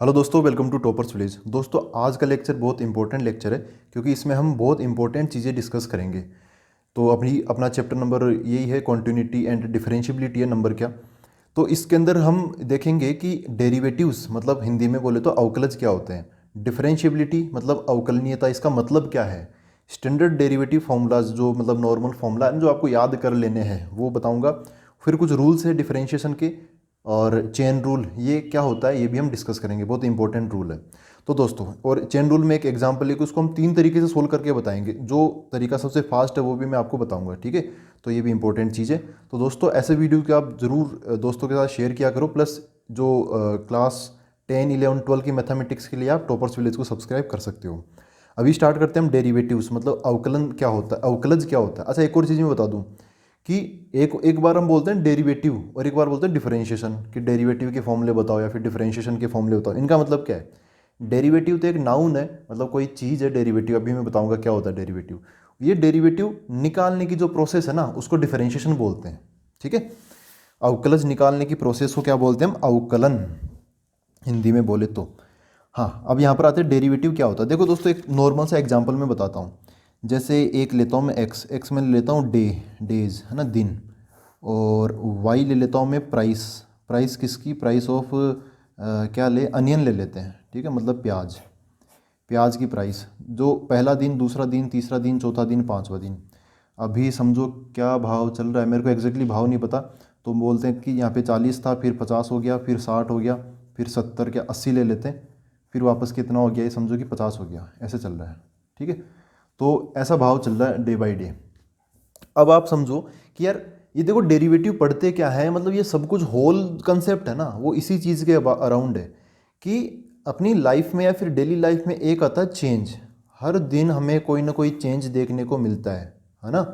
Hello दोस्तों, welcome to toppers village. दोस्तों, आज का लेक्चर बहुत इंपॉर्टेंट लेक्चर है क्योंकि इसमें हम बहुत इंपॉर्टेंट चीज़ें डिस्कस करेंगे। तो अपना चैप्टर नंबर यही है, कॉन्टिन्यूटी एंड डिफरेंशियबिलिटी है नंबर क्या। तो इसके अंदर हम देखेंगे कि डेरिवेटिव्स मतलब हिंदी में बोले तो अवकलज क्या होते हैं, डिफरेंशियबिलिटी मतलब अवकलनीयता, इसका मतलब क्या है, स्टैंडर्ड डेरिवेटिव फॉर्मूलाज जो मतलब नॉर्मल फॉर्मूला जो आपको याद कर लेने हैं वो बताऊंगा। फिर कुछ रूल्स है डिफरेंशिएशन के, और चेन रूल ये क्या होता है ये भी हम डिस्कस करेंगे, बहुत इंपॉर्टेंट रूल है। तो दोस्तों, और चेन रूल में एक एग्जांपल है कि उसको हम 3 तरीके से सोल्व करके बताएंगे, जो तरीका सबसे फास्ट है वो भी मैं आपको बताऊंगा, ठीक है। तो ये भी इंपॉर्टेंट चीज़ है। तो दोस्तों, ऐसे वीडियो को आप ज़रूर दोस्तों के साथ शेयर किया करो। प्लस जो क्लास 10, 11, 12 की मैथमेटिक्स के लिए आप टॉपर्स विलेज को सब्सक्राइब कर सकते हो। अभी स्टार्ट करते हैं हम डेरिवेटिव्स मतलब अवकलन क्या होता है, अवकलज क्या होता है। अच्छा, एक और चीज़ मैं बता दूं कि एक एक बार हम बोलते हैं डेरिवेटिव और एक बार बोलते हैं डिफरेंशिएशन, कि डेरिवेटिव के फॉर्मूले बताओ या फिर डिफरेंशिएशन के फॉर्मूले बताओ। इनका मतलब क्या है, डेरिवेटिव तो एक नाउन है, मतलब कोई चीज़ है डेरिवेटिव। अभी मैं बताऊंगा क्या होता है डेरिवेटिव। ये डेरिवेटिव निकालने की जो प्रोसेस है ना उसको डिफरेंशिएशन बोलते हैं, ठीक है। अवकलज निकालने की प्रोसेस को क्या बोलते हैं हम, अवकलन हिंदी में बोले तो। हाँ, अब यहाँ पर आते हैं डेरिवेटिव क्या होता है। देखो दोस्तों, एक नॉर्मल सा एग्जांपल मैं बताता हूँ। जैसे एक लेता हूँ मैं एक्स में ले लेता हूँ डेज है ना, दिन। और वाई ले लेता हूँ मैं प्राइस। प्राइस किसकी, प्राइस ऑफ क्या ले, अनियन ले लेते हैं, ठीक है, मतलब प्याज। प्याज की प्राइस जो पहला दिन, दूसरा दिन, तीसरा दिन, चौथा दिन, पांचवा दिन। अभी समझो क्या भाव चल रहा है, मेरे को एग्जैक्टली भाव नहीं पता। तो बोलते हैं कि यहाँ पे 40 था, फिर 50 हो गया, फिर 60 हो गया, फिर 70 क्या 80 ले लेते हैं। फिर वापस कितना हो गया, ये समझो कि 50 हो गया, ऐसे चल रहा है, ठीक है। तो ऐसा भाव चल रहा है डे बाई डे। अब आप समझो कि यार ये देखो डेरिवेटिव पढ़ते क्या है, मतलब ये सब कुछ होल कंसेप्ट है ना, वो इसी चीज़ के अराउंड है कि अपनी लाइफ में या फिर डेली लाइफ में एक आता है चेंज। हर दिन हमें कोई ना कोई चेंज देखने को मिलता है ना।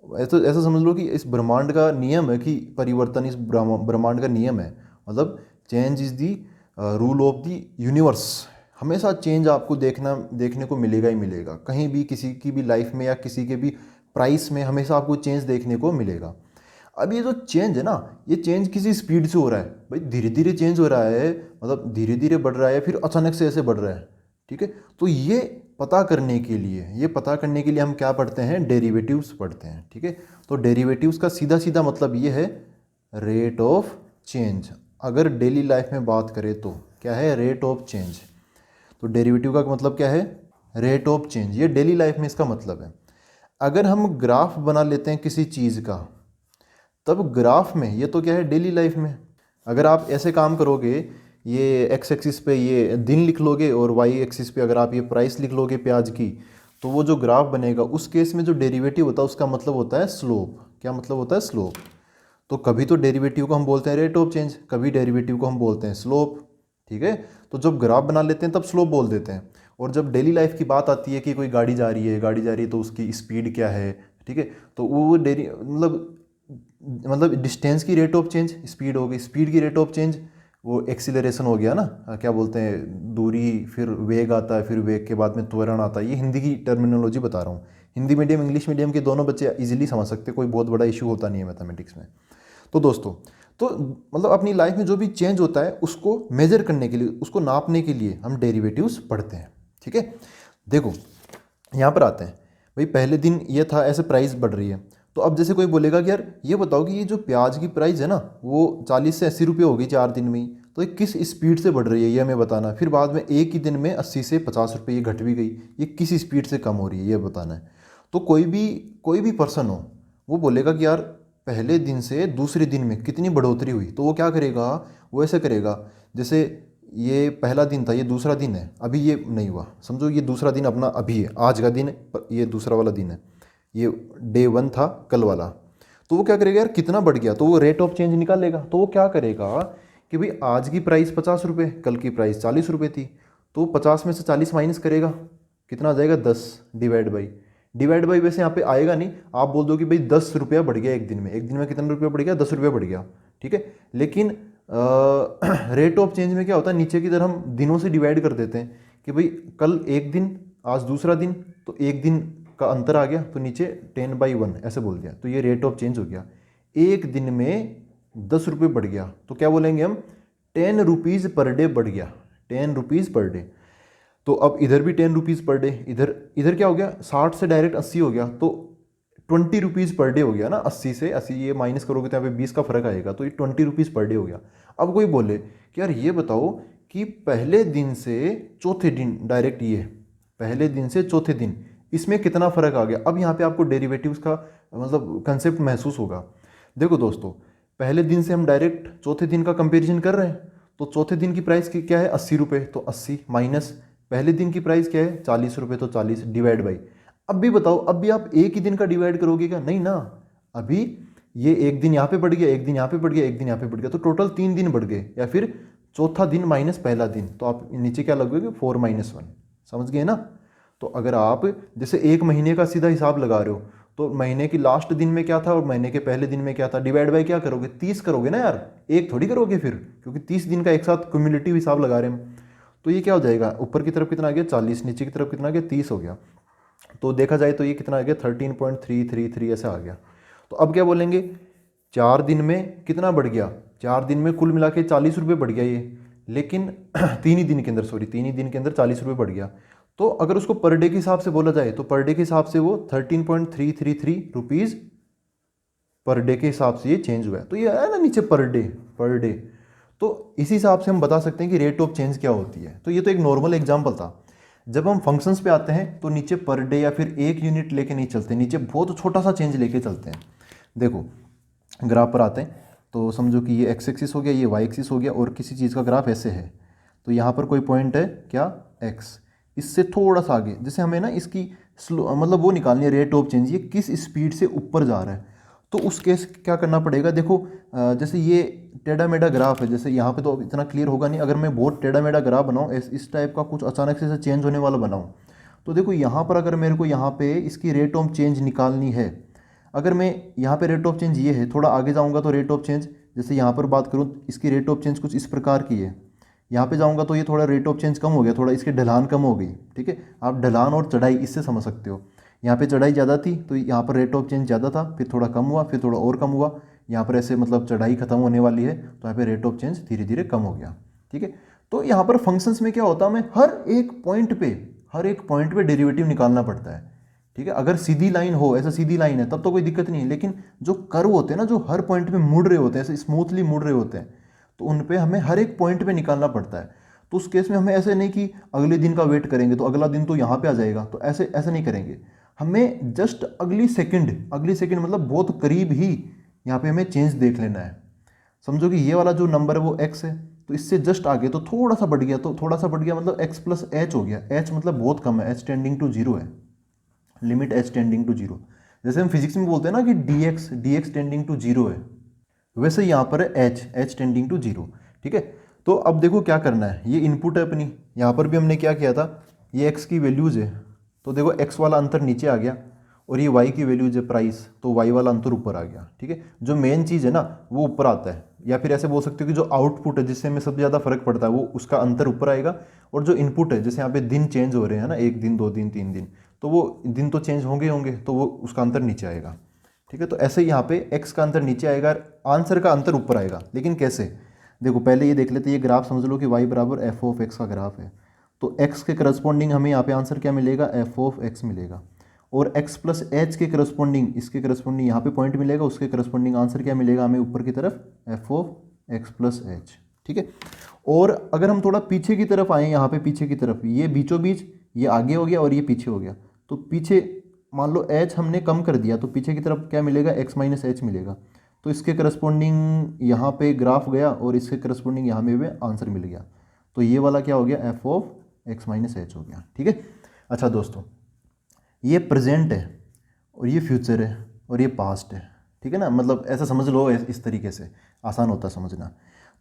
ऐसा ऐसा समझ लो कि इस ब्रह्मांड का नियम है कि परिवर्तन इस ब्रह्मांड का नियम है। मतलब change is the rule of the universe. हमेशा चेंज आपको देखने को मिलेगा ही मिलेगा, कहीं भी किसी की भी लाइफ में या किसी के भी प्राइस में हमेशा आपको चेंज देखने को मिलेगा। अब ये जो चेंज है ना, ये चेंज किसी स्पीड से हो रहा है भाई, धीरे धीरे चेंज हो रहा है, मतलब धीरे धीरे बढ़ रहा है, फिर अचानक से ऐसे बढ़ रहा है, ठीक है। तो ये पता करने के लिए हम क्या पढ़ते हैं, डेरिवेटिव्स पढ़ते हैं, ठीक है। तो डेरिवेटिव्स का सीधा सीधा मतलब ये है रेट ऑफ चेंज। अगर डेली लाइफ में बात करें तो क्या है, रेट ऑफ चेंज। तो डेरिवेटिव का मतलब क्या है, रेट ऑफ चेंज। ये डेली लाइफ में इसका मतलब है। अगर हम ग्राफ बना लेते हैं किसी चीज़ का, तब ग्राफ में, ये तो क्या है डेली लाइफ में, अगर आप ऐसे काम करोगे, ये एक्स एक्सिस पे ये दिन लिख लोगे और वाई एक्सिस पे अगर आप ये प्राइस लिख लोगे प्याज की, तो वो जो ग्राफ बनेगा उस केस में जो डेरिवेटिव होता है उसका मतलब होता है स्लोप। क्या मतलब होता है, स्लोप। तो कभी तो डेरिवेटिव को हम बोलते हैं रेट ऑफ चेंज, कभी डेरिवेटिव को हम बोलते हैं स्लोप, ठीक है। तो जब ग्राफ बना लेते हैं तब स्लोप बोल देते हैं। और जब डेली लाइफ की बात आती है कि कोई गाड़ी जा रही है तो उसकी स्पीड क्या है, ठीक है, तो वो डेरी मतलब डिस्टेंस की रेट ऑफ चेंज स्पीड हो गई, स्पीड की रेट ऑफ चेंज वो एक्सीलरेशन हो गया ना। क्या बोलते हैं, दूरी, फिर वेग आता है, फिर वेग के बाद में त्वरण आता है। ये हिंदी की टर्मिनोलॉजी बता रहा हूँ। हिंदी मीडियम इंग्लिश मीडियम के दोनों बच्चे इजीली समझ सकते, कोई बहुत बड़ा इशू होता नहीं है मैथमेटिक्स में। तो दोस्तों, तो मतलब अपनी लाइफ में जो भी चेंज होता है उसको मेजर करने के लिए, उसको नापने के लिए हम डेरिवेटिव्स पढ़ते हैं, ठीक है। देखो यहाँ पर आते हैं, भाई पहले दिन ये था, ऐसे प्राइस बढ़ रही है। तो अब जैसे कोई बोलेगा कि यार ये बताओ कि ये जो प्याज की प्राइस है ना वो 40 से 80 रुपये हो गई 4 दिन में ही, तो ये किस स्पीड से बढ़ रही है ये हमें बताना है। फिर बाद में एक ही दिन में 80 से 50 रुपये ये घट भी गई, ये किस स्पीड से कम हो रही है ये बताना है। तो कोई भी पर्सन हो, वो बोलेगा कि यार पहले दिन से दूसरे दिन में कितनी बढ़ोतरी हुई, तो वो क्या करेगा, वो ऐसे करेगा जैसे ये पहला दिन था, ये दूसरा दिन है, अभी ये नहीं हुआ, समझो ये दूसरा दिन अपना अभी है, आज का दिन है, ये दूसरा वाला दिन है, ये डे 1 था कल वाला। तो वो क्या करेगा यार, कितना बढ़ गया, तो वो रेट ऑफ चेंज निकालेगा। तो वो क्या करेगा कि भाई आज की प्राइस 50 रुपये, कल की प्राइस 40 रुपये थी, तो 50 में से 40 माइनस करेगा, कितना आ जाएगा 10, डिवाइड बाई वैसे यहाँ पे आएगा नहीं, आप बोल दो कि भाई 10 रुपया बढ़ गया एक दिन में कितना रुपया बढ़ गया, 10 रुपया बढ़ गया, ठीक है। लेकिन रेट ऑफ चेंज में क्या होता है, नीचे की तरफ हम दिनों से डिवाइड कर देते हैं कि भाई कल एक दिन, आज दूसरा दिन, तो एक दिन का अंतर आ गया, तो नीचे 10/1 ऐसे बोल दिया, तो ये रेट ऑफ चेंज हो गया। एक दिन में 10 रुपये बढ़ गया, तो क्या बोलेंगे हम, 10 रुपीज़ पर डे बढ़ गया, 10 रुपीज़ पर डे। तो अब इधर भी 10 रुपीज़ पर डे, इधर इधर क्या हो गया, 60 से डायरेक्ट 80 हो गया, तो 20 रुपीज़ पर डे हो गया ना। 80 से 80 ये माइनस करोगे तो यहाँ पे 20 का फर्क आएगा, तो ये 20 रुपीज़ पर डे हो गया। अब कोई बोले कि यार ये बताओ कि पहले दिन से चौथे दिन, डायरेक्ट ये पहले दिन से चौथे दिन, इसमें कितना फ़र्क आ गया। अब यहाँ पे आपको डेरिवेटिव्स का मतलब कंसेप्ट महसूस होगा। देखो दोस्तों, पहले दिन से हम डायरेक्ट चौथे दिन का कंपेरिजन कर रहे हैं, तो चौथे दिन की प्राइस क्या है, 80 रुपये, तो 80 माइनस पहले दिन की प्राइस क्या है, 40 रुपये, तो 40 डिवाइड बाई। अब भी बताओ, अब भी आप एक ही दिन का डिवाइड करोगे क्या, नहीं ना। अभी ये एक दिन यहाँ पे बढ़ गया, एक दिन यहाँ पे बढ़ गया, एक दिन यहाँ पे बढ़ गया, तो टोटल 3 दिन बढ़ गए, या फिर चौथा दिन माइनस पहला दिन, तो आप नीचे क्या लगोगे, 4 - 1। समझ गए ना। तो अगर आप जैसे एक महीने का सीधा हिसाब लगा रहे हो, तो महीने की लास्ट दिन में क्या था और महीने के पहले दिन में क्या था, डिवाइड बाई क्या करोगे, 30 करोगे ना यार, एक थोड़ी करोगे फिर, क्योंकि 30 दिन का एक साथ क्यूमुलेटिव हिसाब लगा रहे हैं। तो ये क्या हो जाएगा, ऊपर की तरफ कितना आ गया 40, नीचे की तरफ कितना आ गया 30 हो गया। तो देखा जाए तो ये कितना आ गया 13.333 ऐसा आ गया। तो अब क्या बोलेंगे, 4 दिन में कितना बढ़ गया, 4 दिन में कुल मिला के 40 रुपये बढ़ गया ये, लेकिन 3 ही दिन के अंदर, सॉरी 3 ही दिन के अंदर 40 रुपये बढ़ गया। तो अगर उसको पर डे के हिसाब से बोला जाए तो पर डे के हिसाब से वो 13.333 रुपीज़ पर डे के हिसाब से ये चेंज हुआ है। तो ये आया ना नीचे पर डे, तो इसी हिसाब से हम बता सकते हैं कि रेट ऑफ चेंज क्या होती है। तो ये तो एक नॉर्मल एग्जांपल था। जब हम फंक्शंस पे आते हैं तो नीचे पर डे या फिर एक यूनिट लेके नहीं चलते, नीचे बहुत छोटा सा चेंज लेके चलते हैं। देखो ग्राफ पर आते हैं, तो समझो कि ये एक्स एक्सिस हो गया, ये वाई एक्सिस हो गया, और किसी चीज़ का ग्राफ ऐसे है। तो यहाँ पर कोई पॉइंट है क्या, एक्स, इससे थोड़ा सा आगे, जैसे हमें ना इसकी स्लो मतलब वो निकालनी है, रेट ऑफ चेंज, ये किस स्पीड से ऊपर जा रहा है। तो उस केस क्या करना पड़ेगा, देखो जैसे ये टेढ़ा मेढ़ा ग्राफ है, जैसे यहाँ पे तो इतना क्लियर होगा नहीं, अगर मैं बहुत टेढ़ा मेढ़ा ग्राफ बनाऊँ, इस टाइप का कुछ अचानक से चेंज होने वाला बनाऊँ, तो देखो यहाँ पर अगर मेरे को यहाँ पे इसकी रेट ऑफ चेंज निकालनी है, अगर मैं यहाँ पे रेट ऑफ चेंज ये है, थोड़ा आगे जाऊँगा तो रेट ऑफ चेंज, जैसे यहाँ पर बात करूँ इसकी रेट ऑफ चेंज कुछ इस प्रकार की है, यहाँ पे जाऊँगा तो ये थोड़ा रेट ऑफ चेंज कम हो गया, थोड़ा इसकी ढलान कम हो गई, ठीक है। आप ढलान और चढ़ाई इससे समझ सकते हो। यहाँ पे चढ़ाई ज़्यादा थी तो यहाँ पर रेट ऑफ चेंज ज़्यादा था, फिर थोड़ा कम हुआ, फिर थोड़ा और कम हुआ, यहाँ पर ऐसे मतलब चढ़ाई खत्म होने वाली है, तो यहाँ पे रेट ऑफ चेंज धीरे धीरे कम हो गया, ठीक है। तो यहाँ पर फंक्शंस में क्या होता है, हमें हर एक पॉइंट पे डेरिवेटिव निकालना पड़ता है, ठीक है। अगर सीधी लाइन हो, ऐसा सीधी लाइन है तब तो कोई दिक्कत नहीं है, लेकिन जो कर्व होते हैं ना, जो हर पॉइंट पे मुड़ रहे होते हैं, ऐसे स्मूथली मुड़ रहे होते हैं, तो उन पे हमें हर एक पॉइंट पे निकालना पड़ता है। तो उस केस में हमें ऐसे नहीं कि अगले दिन का वेट करेंगे तो अगला दिन तो यहाँ पे आ जाएगा, तो ऐसे नहीं करेंगे। हमें जस्ट अगली सेकंड मतलब बहुत करीब ही यहाँ पे हमें चेंज देख लेना है। समझो कि ये वाला जो नंबर है वो x है, तो इससे जस्ट आगे तो थोड़ा सा बढ़ गया, तो थोड़ा सा बढ़ गया मतलब x + h हो गया। h मतलब बहुत कम है, h टेंडिंग टू 0 है, लिमिट h टेंडिंग टू 0। जैसे हम फिजिक्स में बोलते हैं ना कि dx टेंडिंग टू 0 है, वैसे यहाँ पर है h टेंडिंग टू 0, ठीक है। तो अब देखो क्या करना है, ये इनपुट है अपनी, यहाँ पर भी हमने क्या किया था, ये x की वैल्यूज़ है, तो देखो x वाला अंतर नीचे आ गया, और ये y की वैल्यूज है प्राइस, तो y वाला अंतर ऊपर आ गया, ठीक है। जो मेन चीज़ है ना वो ऊपर आता है, या फिर ऐसे बोल सकते हो कि जो आउटपुट है जिससे हमें सबसे ज़्यादा फर्क पड़ता है वो उसका अंतर ऊपर आएगा, और जो इनपुट है जैसे यहाँ पे दिन चेंज हो रहे हैं ना, 1 दिन 2 दिन 3 दिन, तो वो दिन तो चेंज होंगे तो वो उसका अंतर नीचे आएगा, ठीक है। तो ऐसे यहाँ पे x का अंतर नीचे आएगा, आंसर का अंतर ऊपर आएगा, लेकिन कैसे, देखो पहले ये देख लेते हैं, ये ग्राफ समझ लो कि y बराबर f(x) का ग्राफ है, तो x के करस्पॉन्डिंग हमें यहाँ पे आंसर क्या मिलेगा, f(x) मिलेगा, और x + h के करस्पॉन्डिंग, इसके करस्पॉन्डिंग यहाँ पे पॉइंट मिलेगा, उसके करस्पॉन्डिंग आंसर क्या मिलेगा हमें ऊपर की तरफ, f(x + h), ठीक है। और अगर हम थोड़ा पीछे की तरफ आए, यहाँ पे पीछे की तरफ, ये बीचों बीच, ये आगे हो गया और ये पीछे हो गया, तो पीछे मान लो h हमने कम कर दिया, तो पीछे की तरफ क्या मिलेगा, x - h मिलेगा, तो इसके करस्पॉन्डिंग यहाँ पे ग्राफ गया और इसके करस्पॉन्डिंग यहाँ में भी आंसर मिल गया, तो ये वाला क्या हो गया, f(x - h) हो गया, ठीक है। अच्छा दोस्तों, ये प्रेजेंट है और ये फ्यूचर है और ये पास्ट है, ठीक है ना, मतलब ऐसा समझ लो, इस तरीके से आसान होता है समझना।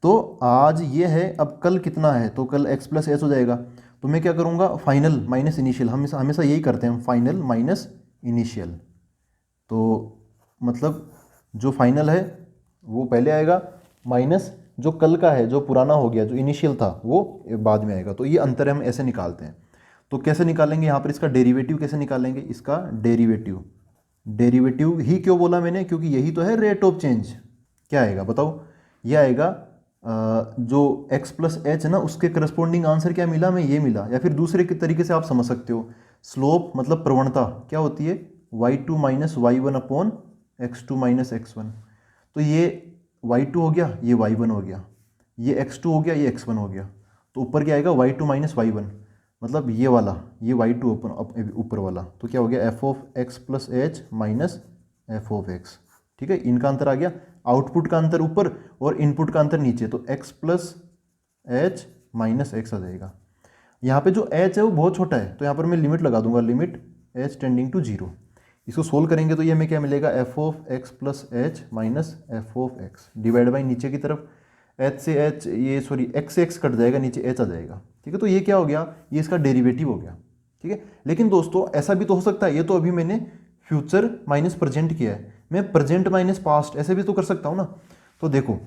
तो आज ये है, अब कल कितना है, तो कल x + h हो जाएगा, तो मैं क्या करूँगा, फाइनल माइनस इनिशियल, हम हमेशा यही करते हैं, फाइनल माइनस इनिशियल। तो मतलब जो फाइनल है वो पहले आएगा, माइनस जो कल का है, जो पुराना हो गया, जो इनिशियल था वो बाद में आएगा। तो ये अंतर हम ऐसे निकालते हैं। तो कैसे निकालेंगे, यहाँ पर इसका डेरिवेटिव कैसे निकालेंगे, इसका डेरिवेटिव ही क्यों बोला मैंने, क्योंकि यही तो है रेट ऑफ चेंज। क्या आएगा बताओ, ये आएगा जो x प्लस एच है ना उसके करस्पॉन्डिंग आंसर क्या मिला, हमें ये मिला। या फिर दूसरे के तरीके से आप समझ सकते हो, स्लोप मतलब प्रवणता क्या होती है, y2 minus y one upon x2 minus x1। तो ये y2 हो गया, ये y1 हो गया, ये x2 हो गया, ये x1 हो गया। तो ऊपर क्या आएगा, y2 माइनस y1, मतलब ये वाला, ये y2 ऊपर वाला। तो क्या हो गया, F of x plus h minus f of x. ठीक है, इनका अंतर आ गया, आउटपुट का अंतर ऊपर और इनपुट का अंतर नीचे, तो x plus h minus x आ जाएगा। यहाँ पे जो h है वो बहुत छोटा है, तो यहाँ पर मैं लिमिट लगा दूंगा, लिमिट h टेंडिंग टू 0। इसको सोल्व करेंगे तो ये हमें क्या मिलेगा, F of x plus h minus f of x divide by नीचे की तरफ h से h, ये सॉरी x से x कट जाएगा, नीचे h आ जाएगा। ठीक है, तो ये क्या हो गया, ये इसका डेरिवेटिव हो गया। ठीक है, लेकिन दोस्तों ऐसा भी तो हो सकता है, ये तो अभी मैंने फ्यूचर माइनस प्रेजेंट किया है, मैं प्रेजेंट माइनस पास्ट ऐसे भी तो कर सकता हूँ ना। तो देखो,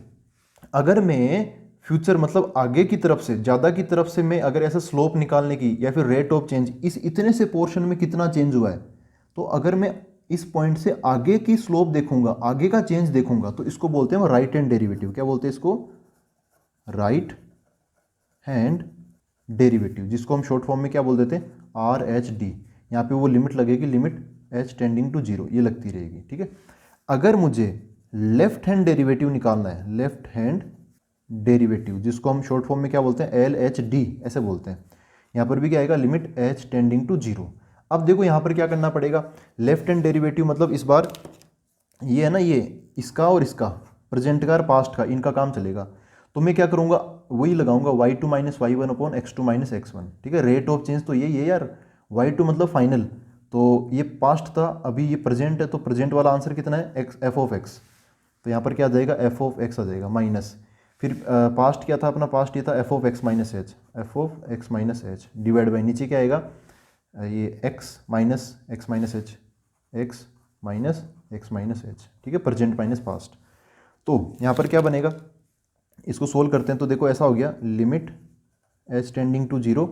अगर मैं फ्यूचर मतलब आगे की तरफ से, ज़्यादा की तरफ से मैं अगर ऐसा स्लोप निकालने की, या फिर रेट ऑफ चेंज, इस इतने से पोर्शन में कितना चेंज हुआ है, तो अगर मैं इस पॉइंट से आगे की स्लोप देखूंगा, आगे का चेंज देखूंगा, तो इसको बोलते हैं राइट हैंड डेरिवेटिव। क्या बोलते हैं इसको, राइट हैंड डेरिवेटिव, जिसको हम शॉर्ट फॉर्म में क्या बोल देते हैं, आर एच डी। यहाँ पे वो लिमिट लगेगी, लिमिट एच टेंडिंग टू 0, ये लगती रहेगी। ठीक है, अगर मुझे लेफ्ट हैंड डेरिवेटिव निकालना है, लेफ्ट हैंड डेरिवेटिव, जिसको हम शॉर्ट फॉर्म में क्या बोलते हैं, एल एच डी ऐसे बोलते हैं, यहाँ पर भी क्या आएगा, लिमिट एच टेंडिंग टू 0। अब देखो यहाँ पर क्या करना पड़ेगा, लेफ्ट हैंड डेरिवेटिव मतलब इस बार ये है ना, ये इसका और इसका, प्रेजेंट का और पास्ट का, इनका काम चलेगा। तो मैं क्या करूँगा, वही लगाऊंगा, y2 minus y one upon x2 minus x1। ठीक है, रेट ऑफ चेंज तो यही है यार, y2 मतलब फाइनल, तो ये पास्ट था, अभी ये प्रेजेंट है, तो प्रेजेंट वाला आंसर कितना है, एक्स, एफ ऑफ एक्स। तो यहाँ पर क्या आ जाएगा, एफ ऑफ एक्स आ जाएगा, माइनस फिर पास्ट क्या था अपना, पास्ट ये था F of x minus H, F of x minus h divide by नीचे क्या आएगा, ये x minus H, x minus x minus H. ठीक है, प्रेजेंट माइनस पास्ट। तो यहाँ पर क्या बनेगा, इसको सोल्व करते हैं, तो देखो ऐसा हो गया, limit h tending to 0,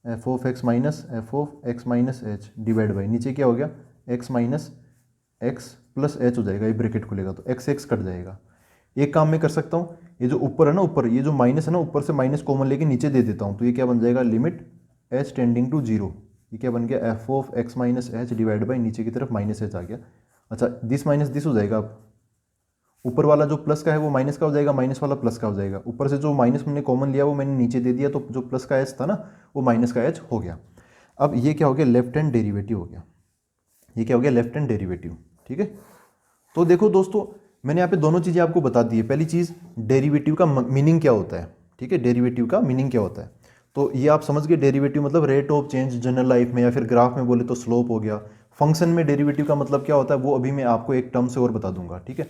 f of x minus f of x minus h divide by नीचे क्या हो गया, x minus x plus h हो जाएगा, ये ब्रैकेट खुलेगा तो एक्स एक्स कट जाएगा। एक काम मैं कर सकता हूँ, ये जो ऊपर है ना, ऊपर ये जो माइनस है ना, ऊपर से माइनस कॉमन लेके नीचे दे देता हूँ, तो ये क्या बन जाएगा, लिमिट एच टेंडिंग टू 0, ये क्या बन गया, F of x minus h divide by नीचे की तरफ माइनस एच आ गया। अच्छा, दिस माइनस दिस हो जाएगा, अब ऊपर वाला जो प्लस का है वो माइनस का हो जाएगा, माइनस वाला प्लस का हो जाएगा, ऊपर से जो माइनस मैंने कॉमन लिया वो मैंने नीचे दे दिया, तो जो प्लस का एच था ना वो माइनस का एच हो गया। अब ये क्या हो गया, लेफ्ट हैंड डेरिवेटिव हो गया, ये क्या हो गया, लेफ्ट हैंड डेरिवेटिव। ठीक है, तो देखो दोस्तों, मैंने यहाँ पे दोनों चीज़ें आपको बता दी है। पहली चीज़, डेरिवेटिव का मीनिंग क्या होता है। ठीक है, डेरिवेटिव का मीनिंग क्या होता है, तो ये आप समझ गए, डेरिवेटिव मतलब rate of change general life में, या फिर ग्राफ में बोले तो स्लोप हो गया। फंक्शन में डेरिवेटिव का मतलब क्या होता है वो अभी मैं आपको एक टर्म से और बता दूंगा। ठीक है,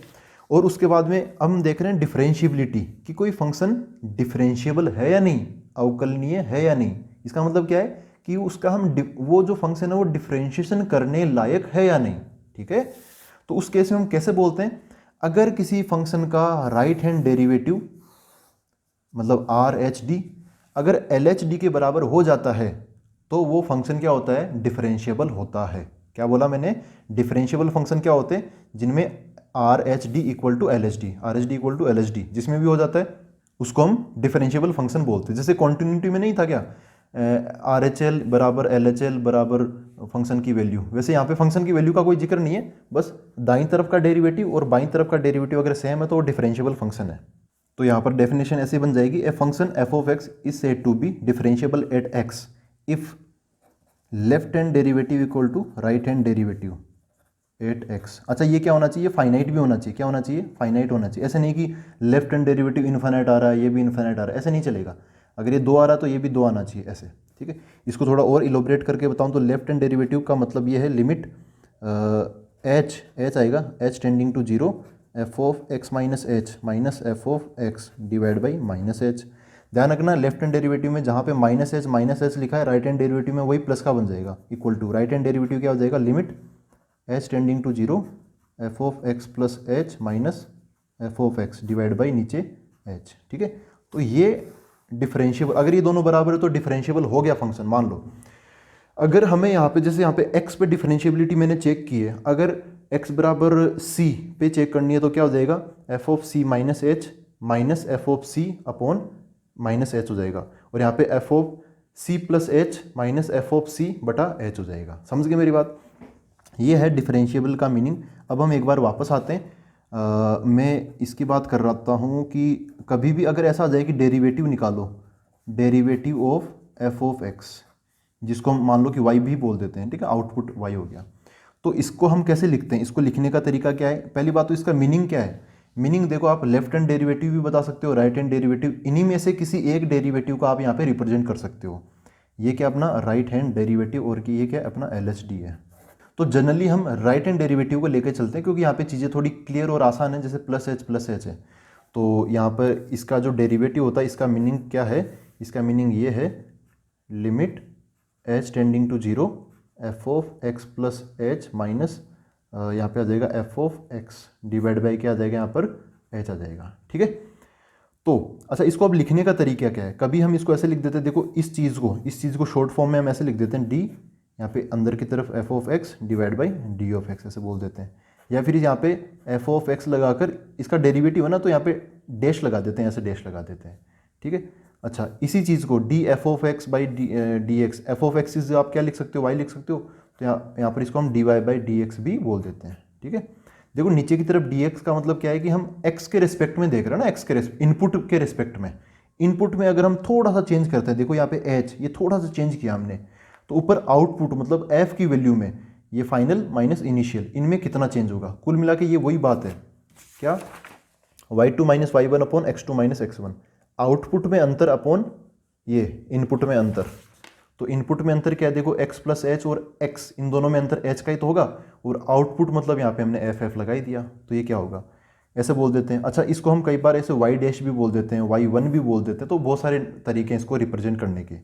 और उसके बाद में हम देख रहे हैं डिफरेंशिएबिलिटी, कि कोई फंक्शन डिफरेंशिएबल है या नहीं, अवकलनीय है या नहीं। इसका मतलब क्या है कि उसका हम वो जो फंक्शन है वो डिफरेंशिएशन करने लायक है या नहीं। ठीक है, तो उस केस में हम कैसे बोलते हैं, अगर किसी फंक्शन का राइट हैंड डेरिवेटिव मतलब आर एच डी अगर एल एच डी के बराबर हो जाता है, तो वो फंक्शन क्या होता है, डिफरेंशिएबल होता है। क्या बोला मैंने, डिफरेंशिएबल फंक्शन क्या होते हैं, जिनमें R H D equal to L H D, R H D equal to L H D जिसमें भी हो जाता है, उसको हम डिफरेंशिएबल फंक्शन बोलते हैं। जैसे कॉन्टिन्यूटी में नहीं था क्या, आर एच एल बराबर एल एच एल बराबर फंक्शन की वैल्यू, वैसे यहाँ पे फंक्शन की वैल्यू का कोई जिक्र नहीं है, बस दाईं तरफ का डेरिवेटिव और बाईं तरफ का डेरिवेटिव अगर सेम है तो वो डिफरेंशिएबल फंक्शन है। तो यहाँ पर डेफिनेशन ऐसी बन जाएगी, a function f of x is said to be differentiable at x if left hand derivative equal to right hand derivative at x. अच्छा, ये क्या होना चाहिए, फाइनाइट भी होना चाहिए। क्या होना चाहिए, फाइनाइट होना चाहिए। ऐसे नहीं कि लेफ्ट हैंड डेरिवेटिव इन्फाइनाइट आ रहा है, ये भी इन्फाइनाइट आ रहा है, ऐसे नहीं चलेगा। अगर ये 2 आ रहा है तो ये भी 2 आना चाहिए, ऐसे। ठीक है, इसको थोड़ा और इलोबरेट करके बताऊं तो लेफ्ट हैंड डेरिवेटिव का मतलब ये है, लिमिट एच आएगा, h tending to 0, f of x minus h minus f of x divide by minus h. ध्यान रखना, लेफ्ट हैंड डेरिवेटिव में जहाँ पे माइनस एच लिखा है, राइट हैंड डेरिवेटिव में वही प्लस का बन जाएगा, equal to right hand derivative क्या हो जाएगा, limit h tending to 0, f of x plus h minus f of x divide by नीचे एच। ठीक है, तो ये डिफरेंशिएबल, अगर ये दोनों बराबर है तो डिफरेंशिएबल हो गया फंक्शन। मान लो अगर हमें यहाँ पे, जैसे यहाँ पे x पे डिफरेंशिएबिलिटी मैंने चेक की है, अगर x बराबर c पे चेक करनी है तो क्या हो जाएगा, f of c minus h minus f of c upon minus h हो जाएगा, और यहाँ पे f of c plus h minus f of c बटा एच हो जाएगा। समझ गए मेरी बात? ये है डिफरेंशिएबल का मीनिंग। अब हम एक बार वापस आते हैं। मैं इसकी बात कर रहा हूँ कि कभी भी अगर ऐसा आ जाए कि डेरिवेटिव निकालो, derivative of f of x, जिसको हम मान लो कि वाई भी बोल देते हैं, ठीक है, आउटपुट वाई हो गया। तो इसको हम कैसे लिखते हैं? इसको लिखने का तरीका क्या है? पहली बात तो इसका मीनिंग क्या है? मीनिंग देखो, आप लेफ्ट हैंड डेरिवेटिव भी बता सकते हो, राइट हैंड डेरिवेटिव, इन्हीं में से किसी एक डेरिवेटिव को आप यहाँ पे रिप्रेजेंट कर सकते हो। ये क्या अपना राइट हैंड डेरिवेटिव, और कि ये क्या अपना LHD है। तो जनरली हम राइट हैंड डेरिवेटिव को लेकर चलते हैं, क्योंकि यहाँ पे चीज़ें थोड़ी क्लियर और आसान है, जैसे प्लस एच है। तो यहाँ पर इसका जो डेरिवेटिव होता है, इसका मीनिंग क्या है? इसका मीनिंग ये है, limit h tending to 0 f of x plus h minus यहाँ पे आ जाएगा f of x divide by क्या आ जाएगा, यहाँ पर एच आ जाएगा, ठीक है। तो अच्छा, इसको अब लिखने का तरीका क्या है? कभी हम इसको ऐसे लिख देते हैं, देखो इस चीज़ को शॉर्ट फॉर्म में हम ऐसे लिख देते हैं, डी यहाँ पे अंदर की तरफ F of x divide by D of x ऐसे बोल देते हैं, या फिर यहाँ पे एफ ऑफ एक्स लगाकर इसका डेरिवेटिव है ना, तो यहाँ पे डैश लगा देते हैं, ऐसे डैश लगा देते हैं, ठीक है। अच्छा, इसी चीज़ को D F of x by d x, F of x is आप क्या लिख सकते हो, वाई लिख सकते हो, तो यहाँ पर इसको हम d y by d x भी बोल देते हैं, ठीक है। देखो नीचे की तरफ डी एक्स का मतलब क्या है कि हम एक्स के रिस्पेक्ट में देख रहे हैं ना, एक्स के इनपुट के रिस्पेक्ट में। इनपुट में अगर हम थोड़ा सा चेंज करते हैं, देखो यहाँ पे एच, ये थोड़ा सा चेंज किया हमने, तो ऊपर आउटपुट मतलब एफ की वैल्यू में ये फाइनल माइनस इनिशियल, इनमें कितना चेंज होगा? कुल मिला के ये वही बात है, क्या, y2 minus y1 upon x2 minus x1, output में अंतर अपॉन ये इनपुट में अंतर। तो इनपुट में अंतर क्या है? देखो x प्लस एच और x, इन दोनों में अंतर h का ही तो होगा, और आउटपुट मतलब यहाँ पे हमने एफ लगा ही दिया, तो ये क्या होगा, ऐसे बोल देते हैं। अच्छा, इसको हम कई बार ऐसे y डैश भी बोल देते हैं, y1 भी बोल देते हैं, तो बहुत सारे तरीके हैं इसको रिप्रेजेंट करने के।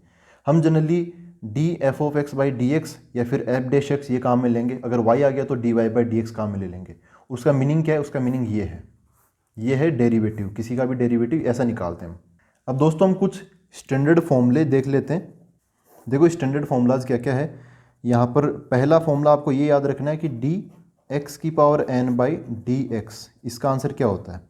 हम generally D F of x by d x या फिर एफ डैश एक्स ये काम में लेंगे, अगर y आ गया तो d y by d x काम में ले लेंगे। उसका मीनिंग क्या है? उसका मीनिंग ये है डेरिवेटिव, किसी का भी डेरिवेटिव ऐसा निकालते हैं हम। अब दोस्तों हम कुछ स्टैंडर्ड फॉर्मूले देख लेते हैं। देखो स्टैंडर्ड फॉर्मूलाज क्या क्या है। यहाँ पर पहला फॉर्मूला आपको ये याद रखना है कि डी एक्स की power n by d x, इसका आंसर क्या होता है?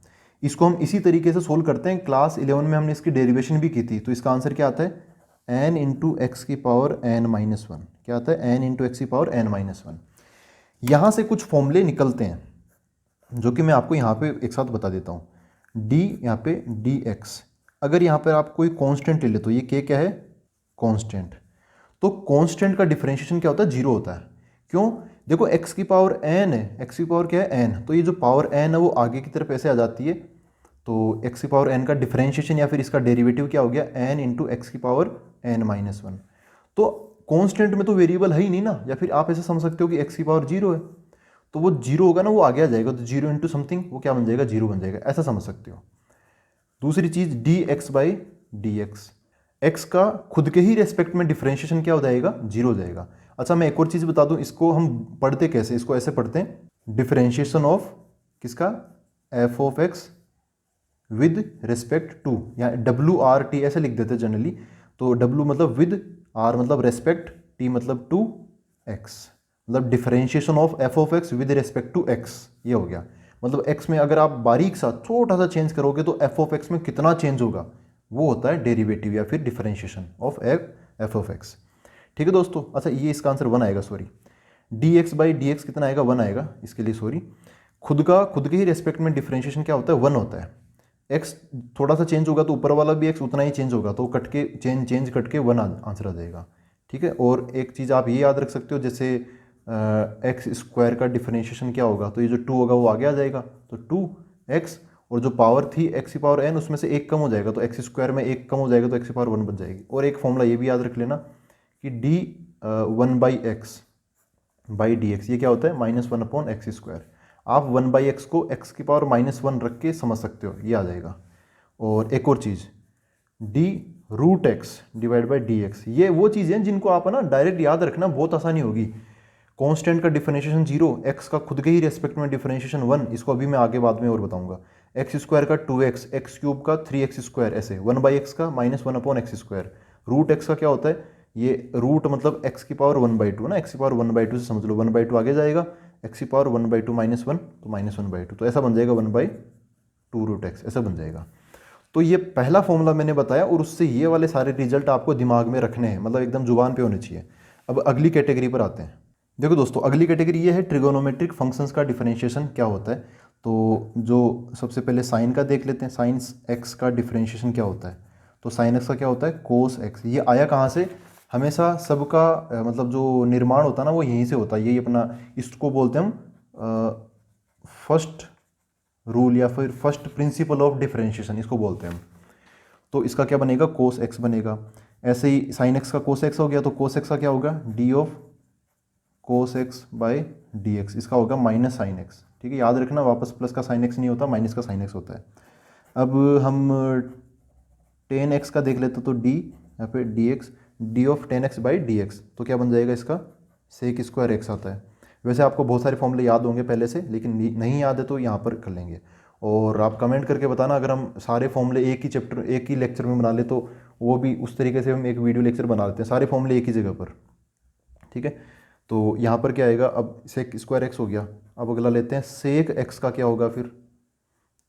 इसको हम इसी तरीके से सोल्व करते हैं, क्लास 11 में हमने इसकी डेरिवेशन भी की थी। तो इसका आंसर क्या आता है? एन इंटू एक्स की पावर एन माइनस वन। क्या आता है? एन इंटू एक्स की पावर एन माइनस वन। यहाँ से कुछ फॉर्मूले निकलते हैं जो कि मैं आपको यहाँ पे एक साथ बता देता हूँ। डी यहाँ पे डी एक्स, अगर यहाँ पर आप कोई कांस्टेंट ले ले तो ये के क्या है? कांस्टेंट। तो कांस्टेंट का डिफरेंशिएशन क्या होता है? जीरो होता है। क्यों? देखो x की पावर n है, x की पावर क्या है? n, तो ये जो पावर n है वो आगे की तरफ ऐसे आ जाती है। तो x की पावर n का डिफरेंशिएशन या फिर इसका डेरिवेटिव क्या हो गया? n इंटू एक्स की पावर n माइनस वन। तो कांस्टेंट में तो वेरिएबल है ही नहीं ना, या फिर आप ऐसे समझ सकते हो कि x की पावर जीरो है, तो वो जीरो होगा ना, वो आगे आ जाएगा, तो जीरो इंटू समथिंग वो क्या बन जाएगा? जीरो बन जाएगा, ऐसा समझ सकते हो। दूसरी चीज़ d x by d x, x का खुद के ही रेस्पेक्ट में डिफरेंशिएशन क्या हो जाएगा? जीरो हो जाएगा। अच्छा, मैं एक और चीज़ बता दूं, इसको हम पढ़ते कैसे? इसको ऐसे पढ़ते हैं, डिफरेंशिएशन ऑफ किसका? F of x with respect to, या WRT ऐसे लिख देते हैं जनरली। तो W मतलब विद, R मतलब रेस्पेक्ट, T मतलब टू एक्स, मतलब differentiation of f of x with respect to x, ये हो गया। मतलब एक्स में अगर आप बारीक सा छोटा सा चेंज करोगे तो एफ ऑफ एक्स में कितना चेंज होगा, वो होता है डेरिवेटिव या फिर differentiation of f of x. ठीक है दोस्तों। अच्छा, ये इसका आंसर वन आएगा, sorry, D x by d x कितना आएगा? वन आएगा, इसके लिए सॉरी। खुद के ही रेस्पेक्ट में डिफरेंशिएशन क्या होता है? वन होता है। एक्स थोड़ा सा चेंज होगा तो ऊपर वाला भी एक्स उतना ही चेंज होगा, तो कट के चेंज कट के वन आंसर आ जाएगा। ठीक है। और एक चीज़ आप ये याद रख सकते हो, जैसे एक्स स्क्वायर का डिफरेंशिएशन क्या होगा, तो ये जो टू होगा वो आगे आ जाएगा, तो टू एक्स, और जो पावर थी एक्स की पावर एन, उसमें से एक कम हो जाएगा, तो एक्स स्क्वायर में एक कम हो जाएगा, तो एक्स की पावर वन बन जाएगी। और एक फॉर्मूला ये भी याद रख लेना कि D one by x by d x, ये क्या होता है? Minus one upon x square. आप वन बाई एक्स को एक्स की पावर माइनस वन रख के समझ सकते हो, ये आ जाएगा। और एक और चीज़, d root x divide by d x, ये वो चीज़ें हैं जिनको आप ना डायरेक्ट याद रखना बहुत आसानी होगी। कांस्टेंट का डिफरेंशिएशन जीरो, एक्स का खुद के ही रेस्पेक्ट में डिफरेंशिएशन वन, इसको अभी मैं आगे बाद में और बताऊंगा। एक्स स्क्वायर का टू एक्स, एक्स क्यूब का थ्री एक्स स्क्वायर, ऐसे वन बाई एक्स का minus one upon x square. Root x का क्या होता है? ये रूट मतलब एक्स की पावर वन बाई टू ना, एक्स की पावर वन बाई टू से समझ लो, वन बाई टू आगे जाएगा, एक्स की power one by two minus one, तो माइनस वन बाई टू, तो ऐसा बन जाएगा one by two root x, ऐसा बन जाएगा। तो ये पहला फॉर्मूला मैंने बताया और उससे ये वाले सारे रिजल्ट आपको दिमाग में रखने हैं, मतलब एकदम जुबान पे होने चाहिए। अब अगली कैटेगरी पर आते हैं। देखो दोस्तों, अगली कैटेगरी ये है ट्रिगोनोमेट्रिक फंक्शंस का डिफरेंशिएशन क्या होता है। तो जो सबसे पहले साइन का देख लेते हैं, साइन एक्स का डिफरेंशिएशन क्या होता है। तो साइन एक्स का क्या होता है, कोस एक्स। ये आया कहाँ से, हमेशा सबका मतलब जो निर्माण होता है ना वो यहीं से होता है। यही अपना, इसको बोलते हैं हम फर्स्ट रूल या फिर फर्स्ट प्रिंसिपल ऑफ डिफरेंशिएशन, इसको बोलते हैं हम। तो इसका क्या बनेगा, कोस एक्स बनेगा। ऐसे ही साइन एक्स का कोस एक्स हो गया, तो कोस एक्स का क्या होगा, d of cos x by d x. इसका होगा माइनस साइन एक्स। ठीक है, याद रखना, वापस प्लस का साइन एक्स नहीं होता, माइनस का साइन एक्स होता है। अब हम टेन एक्स का देख लेते तो डी या फिर D x, D of ten x by d x. तो क्या बन जाएगा इसका, सेक स्क्वायर एक्स आता है। वैसे आपको बहुत सारे फॉर्मूले याद होंगे पहले से, लेकिन नहीं याद है तो यहाँ पर कर लेंगे। और आप कमेंट करके बताना, अगर हम सारे फॉर्मूले एक ही चैप्टर एक ही लेक्चर में बना ले तो वो भी उस तरीके से हम एक वीडियो लेक्चर बना लेते हैं, सारे फॉर्मूले एक ही जगह पर। ठीक है, तो यहाँ पर क्या आएगा, अब सेक स्क्वायर एक्स हो गया। अब अगला लेते हैं सेक एक्स का क्या होगा फिर,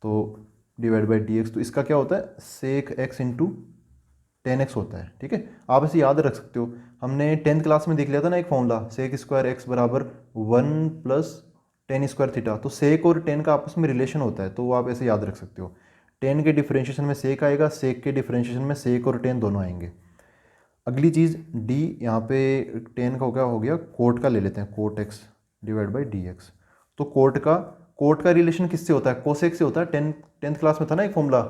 तो डिवाइड बाई डी एक्स। तो इसका क्या होता है, sec x into tan x होता है। ठीक है, आप इसे याद रख सकते हो, हमने 10th क्लास में देख लिया था ना एक फॉर्मूला, सेक स्क्वायर एक्स बराबर 1 प्लस टेन स्क्वायर थीटा। तो सेक और टेन का आपस में रिलेशन होता है, तो वो आप ऐसे याद रख सकते हो। टेन के डिफरेंशिएशन में सेक आएगा, सेक के डिफरेंशिएशन में सेक और टेन दोनों आएंगे। अगली चीज़ डी, यहाँ पे टेन का हो गया कोट का ले लेते हैं, cot x divide by d x. तो कोट का रिलेशन किससे होता है, कोसेक से होता है। टेंथ क्लास में था ना एक फॉर्मूला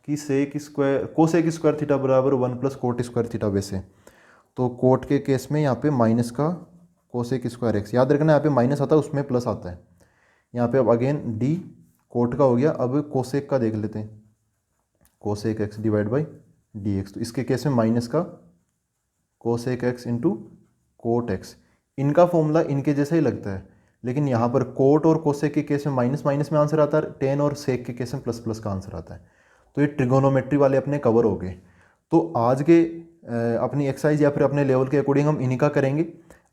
कि sec square cosec square theta बराबर 1 प्लस कोट स्क्वायर थीटा। वैसे तो कोट के केस में यहाँ पे माइनस का कोसेक स्क्वायर एक्स, याद रखना यहाँ पे माइनस आता है उसमें प्लस आता है। यहाँ पे अब अगेन डी कोट का हो गया। अब कोसेक का देख लेते हैं, cosec x divide by d x. तो इसके केस में माइनस का cosec x into cot x. इनका फॉर्मूला इनके जैसा ही लगता है, लेकिन यहाँ पर कोट और कोसेक के केस में माइनस माइनस में आंसर आता है, टेन और सेक के केस में प्लस प्लस का आंसर आता है। तो ये ट्रिगोनोमेट्री वाले अपने कवर हो गए। तो आज के अपनी एक्सरसाइज या फिर अपने लेवल के अकॉर्डिंग हम इन्हीं का करेंगे।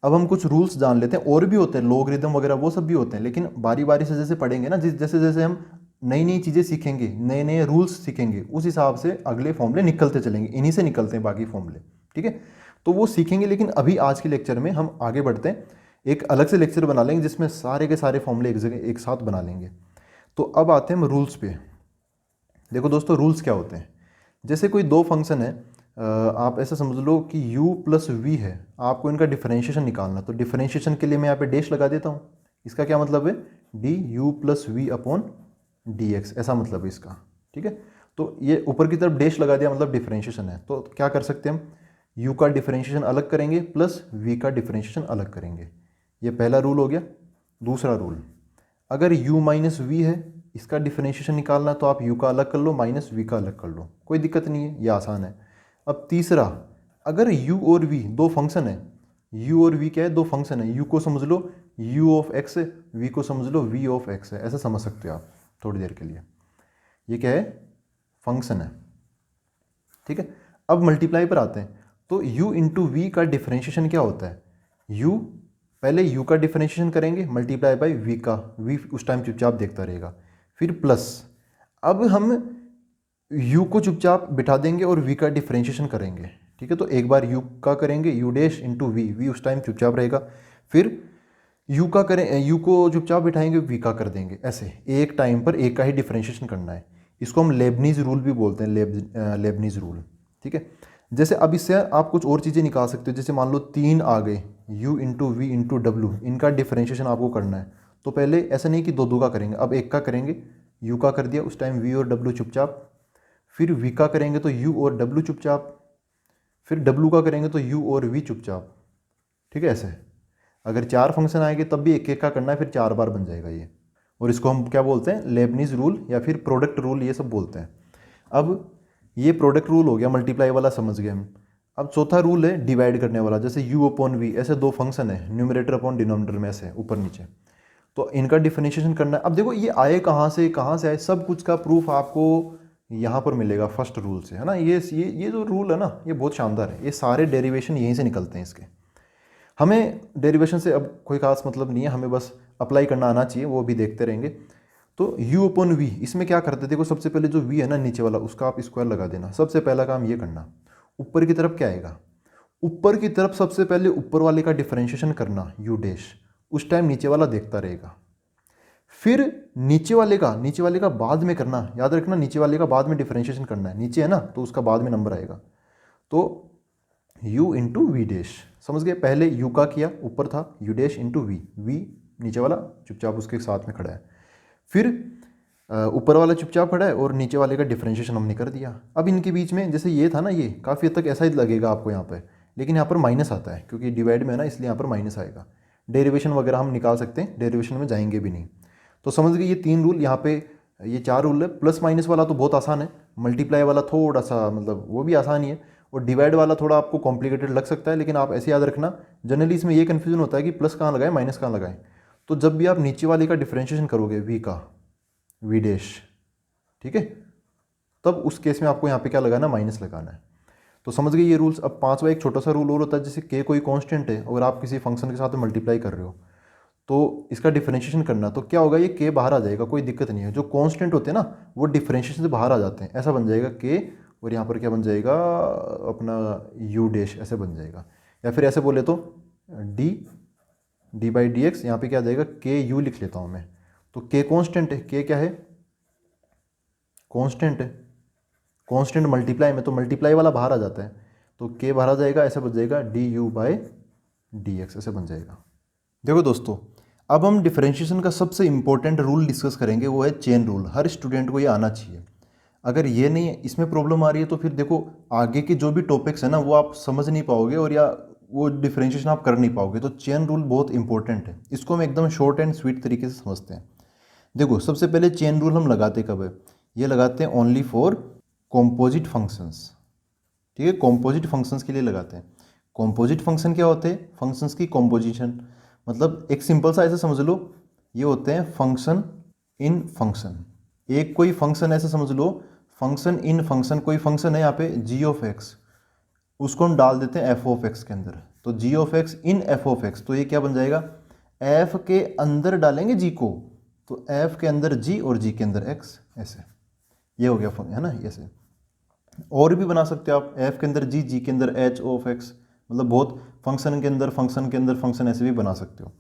अब हम कुछ रूल्स जान लेते हैं, और भी होते हैं लॉगरिदम वगैरह, वो सब भी होते हैं, लेकिन बारी बारी से जैसे पढ़ेंगे ना, जैसे जैसे हम नई नई चीज़ें सीखेंगे, नए नए रूल्स सीखेंगे, उस हिसाब से अगले फॉर्मूले निकलते चलेंगे। इन्हीं से निकलते हैं बाकी फॉर्मूले। ठीक है, तो वो सीखेंगे, लेकिन अभी आज के लेक्चर में हम आगे बढ़ते हैं, एक अलग से लेक्चर बना लेंगे जिसमें सारे के सारे फॉर्मूले एक जगह एक साथ बना लेंगे। तो अब आते हैं हम रूल्स पे। देखो दोस्तों, रूल्स क्या होते हैं, जैसे कोई दो फंक्शन है, आप ऐसा समझ लो कि u प्लस वी है, आपको इनका डिफरेंशिएशन निकालना। तो डिफरेंशिएशन के लिए मैं यहाँ पे डैश लगा देता हूँ। इसका क्या मतलब है, d u plus v upon d x, ऐसा मतलब है इसका। ठीक है, तो ये ऊपर की तरफ डैश लगा दिया मतलब डिफरेंशिएशन है। तो क्या कर सकते हैं हम, u का डिफरेंशिएशन अलग करेंगे प्लस v का डिफरेंशिएशन अलग करेंगे। ये पहला रूल हो गया। दूसरा रूल, अगर u माइनस वी है, इसका डिफरेंशिएशन निकालना, तो आप u का अलग कर लो, माइनस v का अलग कर लो, कोई दिक्कत नहीं है, ये आसान है। अब तीसरा, अगर u और v दो फंक्शन है, u और v क्या है, दो फंक्शन है, u को समझ लो u ऑफ x है, v को समझ लो v ऑफ x है, ऐसा समझ सकते हो आप थोड़ी देर के लिए। ये क्या है, फंक्शन है। ठीक है, अब मल्टीप्लाई पर आते हैं। तो u इंटू वी का डिफरेंशिएशन क्या होता है, u, पहले u का डिफरेंशिएशन करेंगे मल्टीप्लाई बाई v का, v उस टाइम चुपचाप देखता रहेगा, फिर प्लस। अब हम u को चुपचाप बिठा देंगे और v का डिफरेंशिएशन करेंगे। ठीक है, तो एक बार u का करेंगे, u डैश इंटू v उस टाइम चुपचाप रहेगा, फिर u का करें, u को चुपचाप बिठाएंगे, v का कर देंगे। ऐसे एक टाइम पर एक का ही डिफरेंशिएशन करना है। इसको हम लेबनीज रूल भी बोलते हैं, लेबनीज रूल। ठीक है, जैसे अब इससे आप कुछ और चीज़ें निकाल सकते हो, जैसे मान लो तीन आ गए, u इंटू वी इंटू डब्ल्यू, इनका डिफरेंशिएशन आपको करना है। तो पहले ऐसा नहीं कि दो दो का करेंगे, अब एक का करेंगे, u का कर दिया, उस टाइम v और w चुपचाप, फिर v का करेंगे तो u और w चुपचाप, फिर w का करेंगे तो u और v चुपचाप। ठीक है, ऐसे अगर चार फंक्शन आएंगे तब भी एक एक का करना है, फिर चार बार बन जाएगा ये। और इसको हम क्या बोलते हैं, लेबनीज रूल या फिर प्रोडक्ट रूल, ये सब बोलते हैं। अब ये प्रोडक्ट रूल हो गया, मल्टीप्लाई वाला समझ गए हम। अब चौथा रूल है डिवाइड करने वाला, जैसे u अपॉन वी, ऐसे दो फंक्शन है, न्यूमरेटर अपॉन डिनोमिनेटर में से ऊपर नीचे, तो इनका डिफरेंशिएशन करना है। अब देखो ये आए कहाँ से आए, सब कुछ का प्रूफ आपको यहाँ पर मिलेगा फर्स्ट रूल से, है ना। ये जो रूल है ना, ये बहुत शानदार है, ये सारे डेरिवेशन यहीं से निकलते हैं इसके। हमें डेरिवेशन से अब कोई खास मतलब नहीं है, हमें बस अप्लाई करना आना चाहिए, वो भी देखते रहेंगे। तो u अपॉन v, इसमें क्या करते, देखो सबसे पहले जो v है ना नीचे वाला, उसका आप स्क्वायर लगा देना। सबसे पहला काम ये करना। ऊपर की तरफ क्या आएगा, ऊपर की तरफ सबसे पहले ऊपर वाले का डिफरेंशिएशन करना u डैश, उस टाइम नीचे वाला देखता रहेगा। फिर नीचे वाले का बाद में करना, याद रखना नीचे वाले का बाद में डिफरेंशिएशन करना है, नीचे है ना तो उसका बाद में नंबर आएगा। तो u इंटू वी डैश, समझ गए, पहले u का किया, ऊपर था u dash into v, v नीचे वाला चुपचाप उसके साथ में खड़ा है, फिर ऊपर वाला चुपचाप खड़ा है और नीचे वाले का डिफरेंशिएशन हमने कर दिया। अब इनके बीच में जैसे ये था ना, ये काफ़ी हद तक ऐसा ही लगेगा आपको यहाँ पे, लेकिन यहाँ पर माइनस आता है क्योंकि डिवाइड में है ना, इसलिए यहाँ पर माइनस आएगा। डेरिवेशन वगैरह हम निकाल सकते हैं, डेरिवेशन में जाएंगे भी नहीं। तो समझ गए ये 3 रूल, यहाँ पे ये 4 रूल है। प्लस माइनस वाला तो बहुत आसान है, मल्टीप्लाई वाला थोड़ा सा मतलब वो भी आसान ही है, और डिवाइड वाला थोड़ा आपको कॉम्प्लिकेटेड लग सकता है, लेकिन आप ऐसे याद रखना। जनरली इसमें ये कन्फ्यूजन होता है कि प्लस कहाँ लगाएं माइनस कहाँ लगाएं। तो जब भी आप नीचे वाले का डिफरेंशिएशन करोगे वी का, वी डैश, ठीक है, तब उस केस में आपको यहाँ पे क्या लगाना, माइनस लगाना है। तो समझ गए ये रूल्स। अब 5वां एक छोटा सा रूल और होता है, जैसे के कोई कांस्टेंट है और आप किसी फंक्शन के साथ मल्टीप्लाई कर रहे हो तो इसका डिफरेंशिएशन करना, तो क्या होगा, ये के बाहर आ जाएगा, कोई दिक्कत नहीं है। जो कांस्टेंट होते हैं ना वो डिफरेंशिएशन से बाहर आ जाते हैं, ऐसा बन जाएगा के, और यहाँ पर क्या बन जाएगा अपना यू डैश, ऐसे बन जाएगा। या फिर ऐसे बोले तो डी बाई डी एक्स, यहाँ पर क्या आ जाएगा, के यू लिख लेता हूँ मैं। तो के कांस्टेंट है, के क्या है, कांस्टेंट है, कांस्टेंट मल्टीप्लाई में तो मल्टीप्लाई वाला बाहर आ जाता है, तो के बाहर आ जाएगा, ऐसा बन जाएगा D you by d x, ऐसे बन जाएगा। देखो दोस्तों, अब हम डिफरेंशिएशन का सबसे इंपॉर्टेंट रूल डिस्कस करेंगे, वो है चेन रूल। हर स्टूडेंट को ये आना चाहिए। अगर ये नहीं है, इसमें प्रॉब्लम आ रही है, तो फिर देखो आगे के जो भी टॉपिक्स है ना वो आप समझ नहीं पाओगे, और या वो डिफरेंशिएशन आप कर नहीं पाओगे। तो चेन रूल बहुत इंपॉर्टेंट है, इसको हम एकदम शॉर्ट एंड स्वीट तरीके से समझते हैं। देखो सबसे पहले चेन रूल हम लगाते कब है, ये लगाते हैं ओनली फॉर कॉम्पोजिट फंक्शंस, ठीक है, कॉम्पोजिट फंक्शंस के लिए लगाते हैं। कॉम्पोजिट फंक्शन क्या होते हैं, फंक्शंस की कॉम्पोजिशन, मतलब एक सिंपल सा ऐसे समझ लो, ये होते हैं फंक्शन इन फंक्शन। एक कोई फंक्शन ऐसे समझ लो, फंक्शन इन फंक्शन, कोई फंक्शन है यहाँ पे जी ऑफ एक्स, उसको हम डाल देते हैं एफ ऑफ एक्स के अंदर, तो g of x in f of x, तो ये क्या बन जाएगा, एफ के अंदर डालेंगे जी को, तो एफ के अंदर जी और जी के अंदर एक्स, ऐसे ये हो गया है ना, ऐसे। और भी बना सकते हो आप, एफ के अंदर जी, जी के अंदर एच ऑफ एक्स, मतलब बहुत फंक्शन के अंदर फंक्शन के अंदर फंक्शन, ऐसे भी बना सकते हो।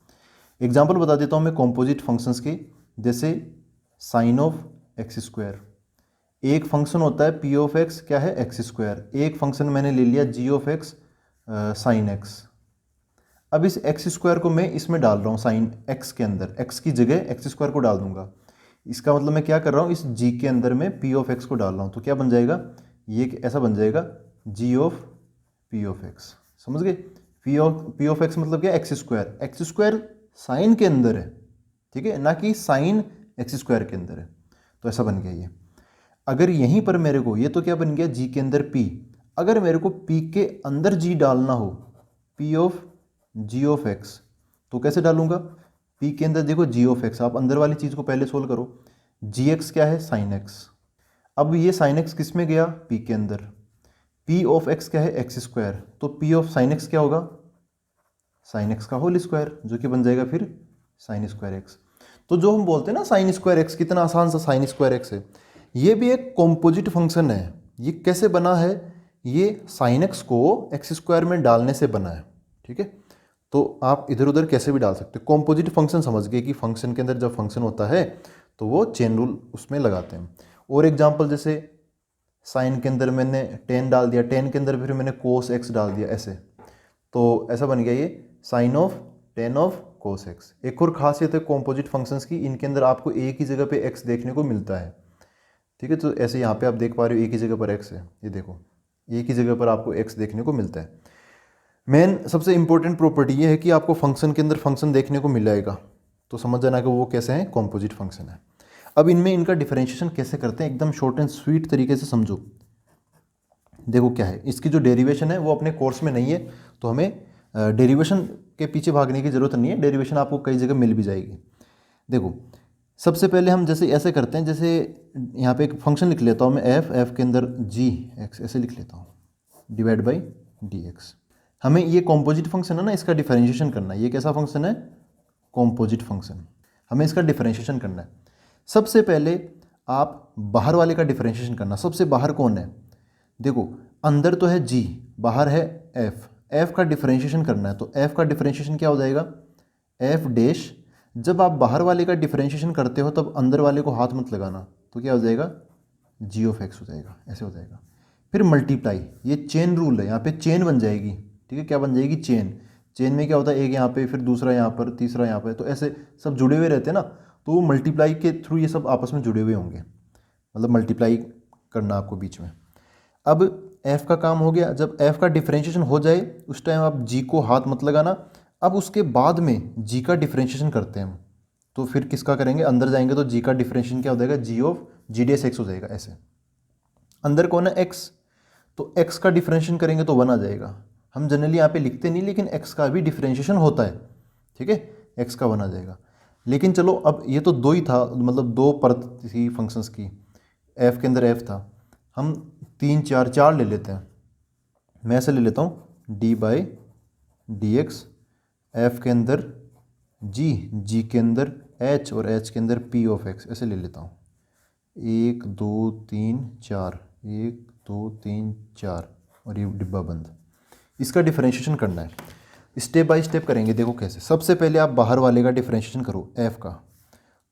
एग्जांपल बता देता हूँ मैं कॉम्पोजिट फंक्शंस के, जैसे साइन ऑफ एक्स स्क्वायर, एक फंक्शन होता है पी ऑफ एक्स, क्या है, एक्स स्क्वायर। एक फंक्शन मैंने ले लिया जी ऑफ एक्स साइन एक्स। अब इस एक्स स्क्वायर को मैं इसमें डाल रहा हूँ साइन एक्स के अंदर, एक्स की जगह एक्स स्क्वायर को डाल दूंगा। इसका मतलब मैं क्या कर रहा हूँ, इस जी के अंदर में पी ऑफ एक्स को डाल रहा हूँ, तो क्या बन जाएगा, ये ऐसा बन जाएगा जी ऑफ पी ऑफ एक्स। समझ गए, पी ऑफ एक्स मतलब क्या, एक्स स्क्वायर साइन के अंदर है, ठीक है, ना कि साइन एक्स स्क्वायर के अंदर है, तो ऐसा बन गया ये। अगर यहीं पर मेरे को, ये तो क्या बन गया जी के अंदर पी, अगर मेरे को पी के अंदर जी डालना हो, p of g of x, तो कैसे डालूंगा, पी के अंदर देखो जी ऑफ एक्स, आप अंदर वाली चीज़ को पहले सोल्व करो, जी एक्स क्या है, साइन एक्स। अब ये साइन एक्स किस में गया, पी के अंदर, पी ऑफ एक्स क्या है, एक्स स्क्वायर, तो पी ऑफ साइन एक्स क्या होगा, साइन एक्स का होल स्क्वायर, जो कि बन जाएगा फिर साइन स्क्वायर एक्स। तो जो हम बोलते हैं ना साइन स्क्वायर एक्स, कितना आसान सा साइन स्क्वायर एक्स है, ये भी एक कॉम्पोजिट फंक्शन है। ये कैसे बना है, ये साइन एक्स को एक्स स्क्वायर में डालने से बना है, ठीक है। तो आप इधर उधर कैसे भी डाल सकते हो। कॉम्पोजिट फंक्शन समझ गए कि फंक्शन के अंदर जब फंक्शन होता है तो वो चेन रूल उसमें लगाते हैं। और एग्जांपल जैसे साइन के अंदर मैंने टेन डाल दिया, टेन के अंदर फिर मैंने कोस एक्स डाल दिया, ऐसे, तो ऐसा बन गया ये sine of tan of cos x. एक और खासियत है कॉम्पोजिट फंक्शंस की, इनके अंदर आपको एक ही जगह पे एक्स देखने को मिलता है, ठीक है। तो ऐसे यहाँ पे आप देख पा रहे हो एक ही जगह पर एक्स है, ये देखो एक ही जगह पर आपको एक्स देखने को मिलता है। मेन सबसे इंपॉर्टेंट प्रॉपर्टी ये है कि आपको फंक्शन के अंदर फंक्शन देखने को मिल जाएगा, तो समझ जाना कि वो कैसे हैं, कॉम्पोजिट फंक्शन है। अब इनमें इनका डिफरेंशिएशन कैसे करते हैं, एकदम शॉर्ट एंड स्वीट तरीके से समझो। देखो क्या है, इसकी जो डेरिवेशन है वो अपने कोर्स में नहीं है, तो हमें डेरिवेशन के पीछे भागने की ज़रूरत नहीं है, डेरिवेशन आपको कई जगह मिल भी जाएगी। देखो सबसे पहले हम जैसे ऐसे करते हैं, जैसे यहाँ पे एक फंक्शन लिख लेता हूँ मैं, एफ के अंदर जी एक्स, ऐसे लिख लेता हूँ, डिवाइड बाई डी एक्स। हमें ये कॉम्पोजिट फंक्शन है ना, इसका डिफरेंशिएशन करना है। ये कैसा फंक्शन है, कॉम्पोजिट फंक्शन, हमें इसका डिफरेंशिएशन करना है। सबसे पहले आप बाहर वाले का डिफरेंशिएशन करना। सबसे बाहर कौन है? देखो अंदर तो है g, बाहर है f। f का डिफरेंशिएशन करना है तो f का डिफरेंशिएशन क्या हो जाएगा? f dash. जब आप बाहर वाले का डिफरेंशिएशन करते हो तब अंदर वाले को हाथ मत लगाना, तो क्या हो जाएगा? g ऑफ x हो जाएगा, ऐसे हो जाएगा। फिर मल्टीप्लाई, ये चेन रूल है, यहाँ पे चेन बन जाएगी। ठीक है, क्या बन जाएगी? चेन। चेन में क्या होता है? एक यहाँ पे, फिर दूसरा यहाँ पर, तीसरा यहाँ पर, तो ऐसे सब जुड़े हुए रहते हैं ना, तो वो मल्टीप्लाई के थ्रू ये सब आपस में जुड़े हुए होंगे, मतलब मल्टीप्लाई करना आपको बीच में। अब f का काम हो गया। जब f का डिफरेंशिएशन हो जाए उस टाइम आप g को हाथ मत लगाना। अब उसके बाद में g का डिफरेंशिएशन करते हैं हम, तो फिर किसका करेंगे? अंदर जाएंगे तो g का डिफरेंशिएशन क्या हो जाएगा? g of g dash x हो जाएगा, ऐसे। अंदर कौन है? x, तो x का डिफरेंशिएशन करेंगे तो 1 आ जाएगा। हम जनरली यहाँ पे लिखते नहीं, लेकिन x का भी डिफरेंशिएशन होता है। ठीक है, x का 1 आ जाएगा। लेकिन चलो अब ये तो दो ही था, मतलब दो परत थी फंक्शंस की, f के अंदर f था। हम 3 4 4 ले लेते हैं। मैं ऐसे ले लेता हूँ d by d x, F के अंदर g, g के अंदर h और h के अंदर p ऑफ x, ऐसे ले लेता हूँ। 1 2 3 4, 1 2 3 4, और ये डिब्बा बंद। इसका डिफरेंशिएशन करना है, स्टेप बाय स्टेप करेंगे। देखो कैसे। सबसे पहले आप बाहर वाले का डिफरेंशिएशन करो f का,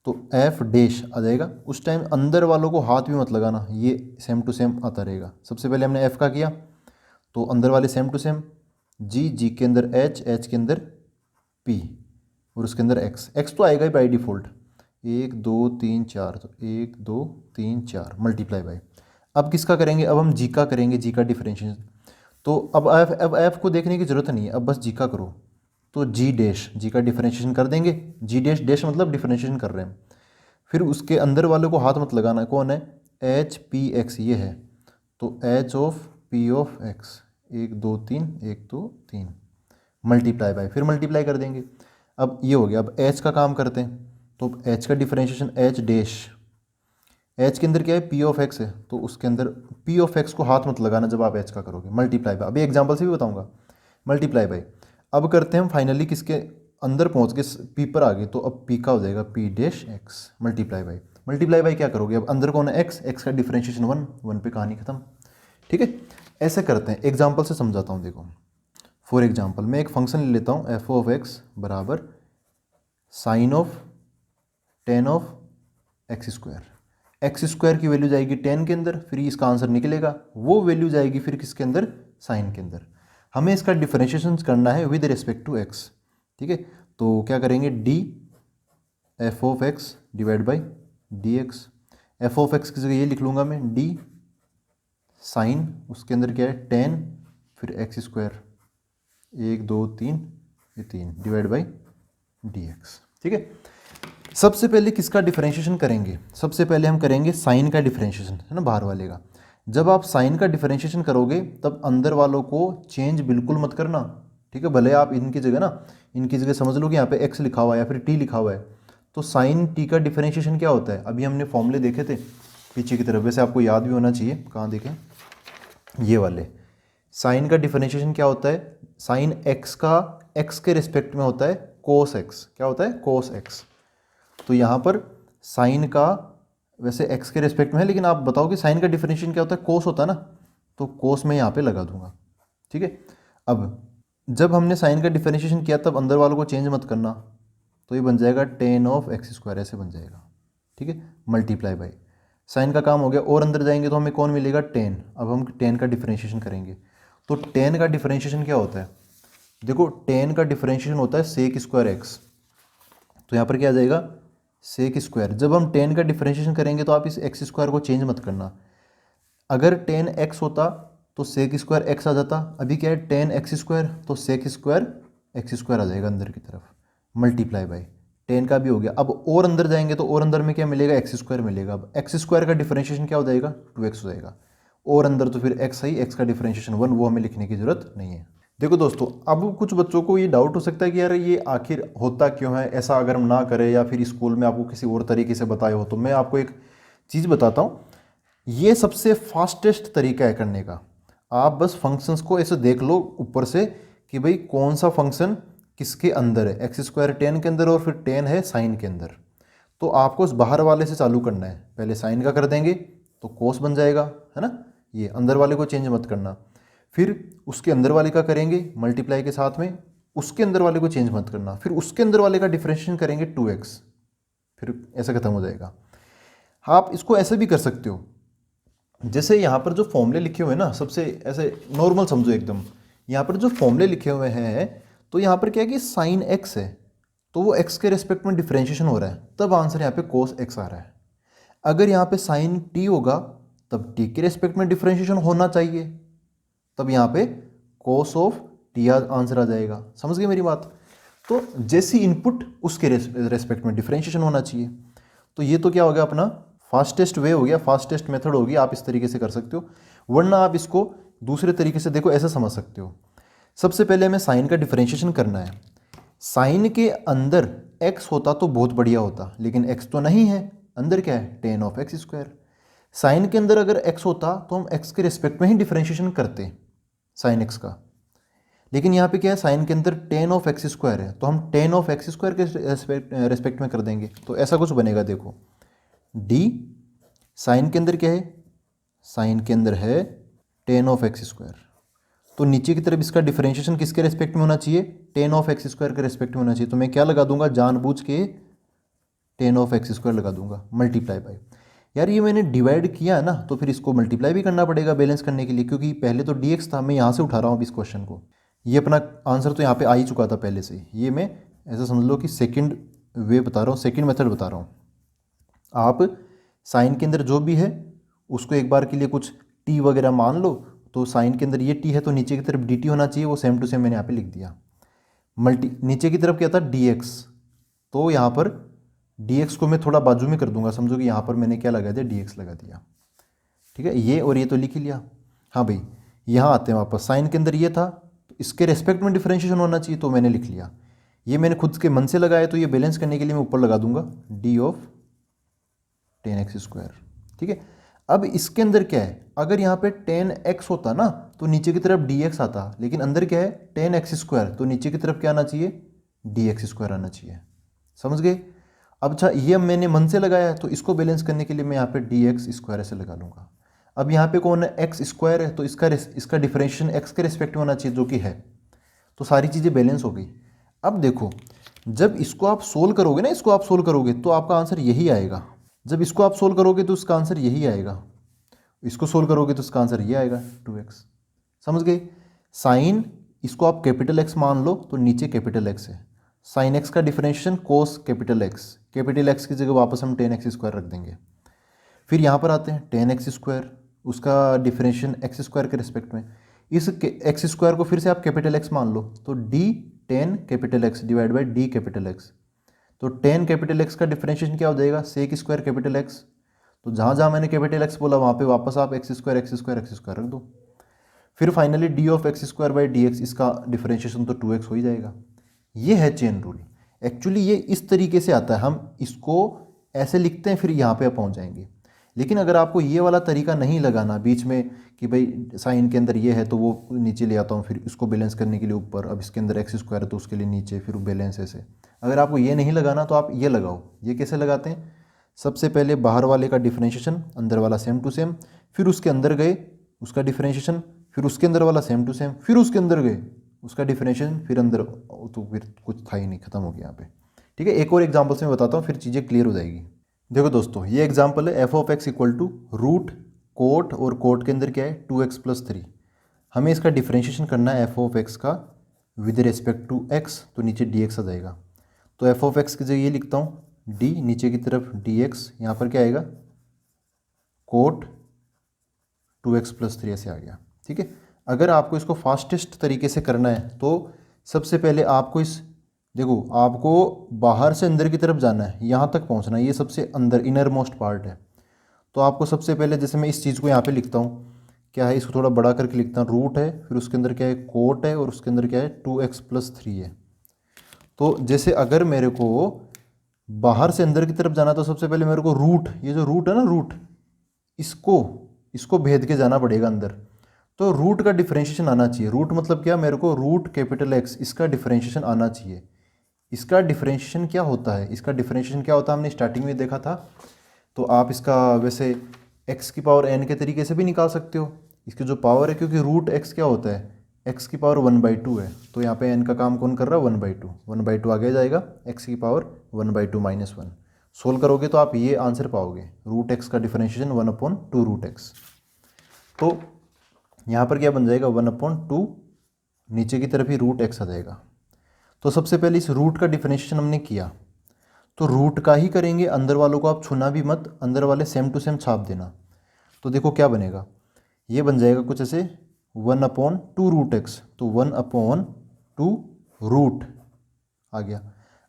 तो f डैश आ जाएगा। उस टाइम अंदर वालों को हाथ भी मत लगाना, ये सेम टू सेम आता रहेगा। सबसे पहले हमने f का किया तो अंदर वाले सेम टू सेम, g के अंदर h के अंदर p, और उसके अंदर x तो आएगा ही बाई डिफ़ॉल्ट। 1 2 3 4, तो 1 2 3 4 मल्टीप्लाई बाई। अब किसका करेंगे? अब हम g का करेंगे, g का डिफरेंशिएशन। तो अब f को देखने की ज़रूरत नहीं है, अब बस g का करो। तो g डैश, g का डिफरेंशिएशन कर देंगे। g डैश, डैश मतलब डिफरेंशिएशन कर रहे हैं। फिर उसके अंदर वाले को हाथ मत लगाना। कौन है? h p x, ये है, तो h of p of x, 1 2 3 1 2 3 multiply by, फिर मल्टीप्लाई कर देंगे। अब ये हो गया। अब h का काम करते हैं, तो h का डिफरेंशिएशन h डैश, h के अंदर क्या है? p ऑफ x है, तो उसके अंदर p ऑफ x को हाथ मत लगाना जब आप h का करोगे। मल्टीप्लाई बाय, अभी एग्जांपल से भी बताऊंगा। Multiply by. अब करते हैं हम फाइनली किसके अंदर पहुंच के p पर आ गए, तो अब p का हो जाएगा p dash x multiply by. Multiply by क्या करोगे? अब अंदर कौन है? x का डिफरेंशिएशन 1, 1 पे कहानी खत्म। ठीक है, ऐसे करते हैं। एग्जाम्पल से समझाता हूँ। देखो फॉर एग्जाम्पल मैं एक फंक्शन ले लेता हूँ, f ऑफ x बराबर sine of tan of x square. X square की वैल्यू जाएगी 10 के अंदर, फिर इसका आंसर निकलेगा, वो वैल्यू जाएगी फिर किसके अंदर? साइन के अंदर। हमें इसका डिफरेंशिएशन करना है विद रिस्पेक्ट टू x। ठीक है, तो क्या करेंगे? d f of x divide by d x. F of x की जगह ये लिख लूँगा मैं, d साइन, उसके अंदर क्या है? 10, फिर एक्स स्क्वायर, 1 2 3, ये 3 डिवाइड बाई डी एक्स। ठीक है, सबसे पहले किसका डिफरेंशिएशन करेंगे? सबसे पहले हम करेंगे साइन का डिफरेंशिएशन, है ना, बाहर वाले का। जब आप साइन का डिफरेंशिएशन करोगे तब अंदर वालों को चेंज बिल्कुल मत करना। ठीक है, भले आप इनकी जगह समझ लो कि यहाँ पे x लिखा हुआ है या फिर t लिखा हुआ है, तो साइन t का डिफरेंशिएशन क्या होता है? अभी हमने फॉर्मूले देखे थे पीछे की तरफ, वैसे आपको याद भी होना चाहिए। कहाँ देखें? ये वाले। साइन का डिफरेंशिएशन क्या होता है? साइन x का x के रिस्पेक्ट में होता है कोस x। क्या होता है? कोस x। तो यहाँ पर साइन का वैसे x के रिस्पेक्ट में है, लेकिन आप बताओ कि साइन का डिफरेंशिएशन क्या होता है? कोस होता है ना, तो कोस में यहाँ पे लगा दूंगा। ठीक है, अब जब हमने साइन का डिफरेंशिएशन किया तब अंदर वालों को चेंज मत करना, तो ये बन जाएगा टेन ऑफ एक्स स्क्वायर, ऐसे बन जाएगा। ठीक है, मल्टीप्लाई बाई। साइन का काम हो गया, और अंदर जाएंगे तो हमें कौन मिलेगा? 10। अब हम 10 का डिफरेंशिएशन करेंगे, तो 10 का डिफरेंशिएशन क्या होता है? देखो 10 का डिफरेंशिएशन होता है सेक स्क्वायर एक्स, तो यहाँ पर क्या आ जाएगा? Sec square. जब हम 10 का डिफरेंशिएशन करेंगे तो आप इस एक्स स्क्वायर को चेंज मत करना। अगर 10x होता तो सेक स्क्वायर एक्स आ जाता, अभी क्या है? 10x स्क्वायर, तो सेक स्क्वायर एक्स स्क्वायर आ जाएगा अंदर की तरफ, मल्टीप्लाई बाई 10 का भी हो गया। अब और अंदर जाएंगे तो और अंदर में क्या मिलेगा? एक्स स्क्वायर मिलेगा। अब एक्स स्क्वायर का डिफरेंशिएशन क्या हो जाएगा? 2x हो जाएगा, और अंदर तो फिर x है, x का डिफरेंशिएशन 1, वो हमें लिखने की जरूरत नहीं है। देखो दोस्तों, अब कुछ बच्चों को ये डाउट हो सकता है कि यार ये आखिर होता क्यों है ऐसा, अगर हम ना करें या फिर स्कूल में आपको किसी और तरीके से बताया हो। तो मैं आपको एक चीज़ बताता हूँ, ये सबसे फास्टेस्ट तरीका है करने का। आप बस फंक्शंस को ऐसे देख लो ऊपर से कि भाई कौन सा फंक्शन किसके अंदर है, एक्स स्क्वायर 10 के अंदर और फिर 10 है साइन के अंदर। तो आपको उस बाहर वाले से चालू करना है। पहले साइन का कर देंगे तो कोस बन जाएगा, है ना। ये अंदर वाले को चेंज मत करना। फिर उसके अंदर वाले का करेंगे मल्टीप्लाई के साथ में, उसके अंदर वाले को चेंज मत करना। फिर उसके अंदर वाले का डिफरेंशिएशन करेंगे 2x, फिर ऐसा खत्म हो जाएगा। आप इसको ऐसे भी कर सकते हो, जैसे यहाँ पर जो फॉर्मूले लिखे हुए हैं ना, सबसे ऐसे नॉर्मल समझो एकदम। यहाँ पर जो फॉर्मूले लिखे हुए हैं तो यहाँ पर क्या है कि साइन x है तो वो x के रेस्पेक्ट में डिफरेंशिएशन हो रहा है, तब आंसर यहाँ पे कोस x आ रहा है। अगर यहाँ पे साइन t होगा तब t के रेस्पेक्ट में डिफरेंशिएशन होना चाहिए, तब यहाँ पे कोस ऑफ t आंसर आ जाएगा। समझ गए मेरी बात। तो जैसी इनपुट उसके रेस्पेक्ट में डिफरेंशिएशन होना चाहिए। तो ये तो क्या हो गया अपना फास्टेस्ट वे हो गया, फास्टेस्ट मेथड होगी। आप इस तरीके से कर सकते हो, वरना आप इसको दूसरे तरीके से देखो, ऐसा समझ सकते हो। सबसे पहले हमें साइन का डिफरेंशिएशन करना है। साइन के अंदर x होता तो बहुत बढ़िया होता, लेकिन x तो नहीं है, अंदर क्या है tan of x square. Sine के अंदर अगर x होता तो हम x के रिस्पेक्ट में ही डिफरेंशिएशन करते साइन x का, लेकिन यहाँ पे क्या है साइन के अंदर टेन ऑफ एक्स स्क्वायर है तो हम टेन ऑफ एक्स स्क्वायर के रेस्पेक्ट में कर देंगे। तो ऐसा कुछ बनेगा, देखो d साइन के अंदर क्या है, साइन के अंदर है टेन ऑफ एक्स स्क्वायर, तो नीचे की तरफ इसका डिफरेंशिएशन किसके रेस्पेक्ट में होना चाहिए, टेन ऑफ एक्स स्क्वायर के रेस्पेक्ट में होना चाहिए। तो मैं क्या लगा दूंगा, जानबूझ के टेन ऑफ एक्स स्क्वायर लगा दूंगा मल्टीप्लाई बाय। यार ये मैंने डिवाइड किया है ना, तो फिर इसको मल्टीप्लाई भी करना पड़ेगा बैलेंस करने के लिए, क्योंकि पहले तो dx था, मैं यहाँ से उठा रहा हूँ अब इस क्वेश्चन को। ये अपना आंसर तो यहाँ पे आ ही चुका था पहले से। ये मैं ऐसा समझ लो कि सेकंड वे बता रहा हूँ, सेकंड मेथड बता रहा हूँ। आप साइन के अंदर जो भी है उसको एक बार के लिए कुछ t वगैरह मान लो, तो साइन के अंदर ये t है तो नीचे की तरफ dt होना चाहिए, वो सेम टू सेम मैंने यहाँ पे लिख दिया। नीचे की तरफ क्या था dx, तो यहाँ पर dx को मैं थोड़ा बाजू में कर दूंगा, समझो कि यहाँ पर मैंने क्या लगा दिया, dx लगा दिया। ठीक है, ये और ये तो लिख ही लिया। हाँ भाई, यहाँ आते हैं वापस, साइन के अंदर ये था तो इसके रेस्पेक्ट में डिफरेंशिएशन होना चाहिए, तो मैंने लिख लिया। ये मैंने खुद के मन से लगाया, तो ये बैलेंस करने के लिए मैं ऊपर लगा दूंगा d of ten x square. ठीक है, अब इसके अंदर क्या है, अगर यहाँ पे टेन एक्स होता ना तो नीचे की तरफ dx आता, लेकिन अंदर क्या है टेन एक्स स्क्वायर, तो नीचे की तरफ क्या आना चाहिए, dx स्क्वायर आना चाहिए। समझ गए। अब अच्छा, ये मैंने मन से लगाया है तो इसको बैलेंस करने के लिए मैं यहाँ पे dx स्क्वायर ऐसे लगा लूँगा। अब यहाँ पे कौन है, एक्स स्क्वायर है, तो इसका डिफरेंशिएशन x के रिस्पेक्ट में होना चाहिए, जो कि है। तो सारी चीज़ें बैलेंस हो गई। अब देखो, जब इसको आप सोल्व करोगे ना, इसको आप सोल्व करोगे तो आपका आंसर यही आएगा। जब इसको आप सोल्व करोगे तो उसका आंसर यही आएगा, इसको सोल्व करोगे तो इसका आंसर ये आएगा 2x। समझ गए। साइन इसको आप कैपिटल X मान लो तो नीचे कैपिटल X है, साइन x का डिफरेंशिएशन कोस कैपिटल X की जगह वापस हम टेन एक्स स्क्वायर रख देंगे। फिर यहाँ पर आते हैं टेन एक्स स्क्वायर, उसका डिफरेंशिएशन एक्स स्क्वायर के रिस्पेक्ट में। इस एक्स स्क्वायर को फिर से आप कैपिटल X मान लो, तो d ten capital X divide by d capital X। तो टेन कैपिटल X का डिफरेंशिएशन क्या हो जाएगा, सेक स्क्वायर कैपिटल X। तो जहाँ जहाँ मैंने कैपिटल X बोला वहाँ पे वापस आप एक्स स्क्वायर रख दो। फिर finally d of x square by d x, इसका डिफरेंशिएशन तो 2x हो ही जाएगा। ये है चेन रूल। एक्चुअली ये इस तरीके से आता है, हम इसको ऐसे लिखते हैं फिर यहाँ पे पहुँच जाएंगे। लेकिन अगर आपको ये वाला तरीका नहीं लगाना बीच में कि भाई साइन के अंदर ये है तो वो नीचे ले आता हूँ, फिर इसको बैलेंस करने के लिए ऊपर, अब इसके अंदर एक्स स्क्वायर है तो उसके लिए नीचे, फिर बैलेंस ऐसे, अगर आपको ये नहीं लगाना तो आप ये लगाओ। ये कैसे लगाते हैं, सबसे पहले बाहर वाले का डिफरेंशिएशन, अंदर वाला सेम टू सेम, फिर उसके अंदर गए उसका डिफरेंशिएशन, फिर उसके अंदर वाला सेम टू सेम, फिर उसके अंदर गए उसका डिफरेंशिएशन, फिर अंदर, तो फिर कुछ था ही नहीं, खत्म हो गया यहाँ पे। ठीक है, एक और एग्जाम्पल से मैं बताता हूँ, फिर चीज़ें क्लियर हो जाएगी। देखो दोस्तों, ये एग्जाम्पल है f of x equal to root cot, और कोट के अंदर क्या है 2x + 3। हमें इसका डिफरेंशिएशन करना है एफ ऑफ एक्स का विद रिस्पेक्ट टू x, तो नीचे dx आ जाएगा। तो एफ ऑफ एक्स की जगह ये लिखता हूँ d, नीचे की तरफ dx, यहाँ पर क्या आएगा कोट 2x + 3 ऐसे आ गया। ठीक है, अगर आपको इसको फास्टेस्ट तरीके से करना है तो सबसे पहले आपको देखो, आपको बाहर से अंदर की तरफ जाना है, यहाँ तक पहुँचना है, ये सबसे अंदर इनर मोस्ट पार्ट है। तो आपको सबसे पहले, जैसे मैं इस चीज़ को यहाँ पे लिखता हूँ, क्या है, इसको थोड़ा बड़ा करके लिखता हूँ, रूट है, फिर उसके अंदर क्या है कोट है, और उसके अंदर क्या है 2x + 3 है। तो जैसे अगर मेरे को बाहर से अंदर की तरफ जाना तो सबसे पहले मेरे को रूट, ये जो रूट है ना, रूट, इसको भेद के जाना पड़ेगा अंदर। तो रूट का डिफरेंशिएशन आना चाहिए। रूट मतलब क्या, मेरे को रूट कैपिटल X, इसका डिफरेंशिएशन आना चाहिए। इसका डिफरेंशिएशन क्या होता है, इसका डिफरेंशिएशन क्या होता है हमने स्टार्टिंग में देखा था। तो आप इसका वैसे x की पावर n के तरीके से भी निकाल सकते हो। इसकी जो पावर है, क्योंकि रूट x क्या होता है, x की पावर 1/2 है, तो यहाँ पे n का काम कौन कर रहा है, 1/2 आगे जाएगा, x की पावर 1/2 - 1। सोल्व करोगे तो आप ये आंसर पाओगे, रूट x का डिफरेंशिएशन 1/2 रूट x। तो यहाँ पर क्या बन जाएगा, 1/2, नीचे की तरफ ही रूट x आ जाएगा। तो सबसे पहले इस रूट का डिफरेंशिएशन हमने किया, तो रूट का ही करेंगे, अंदर वालों को आप छूना भी मत, अंदर वाले सेम टू सेम छाप देना। तो देखो क्या बनेगा, ये बन जाएगा कुछ ऐसे 1/2 रूट x, तो 1/2 रूट आ गया।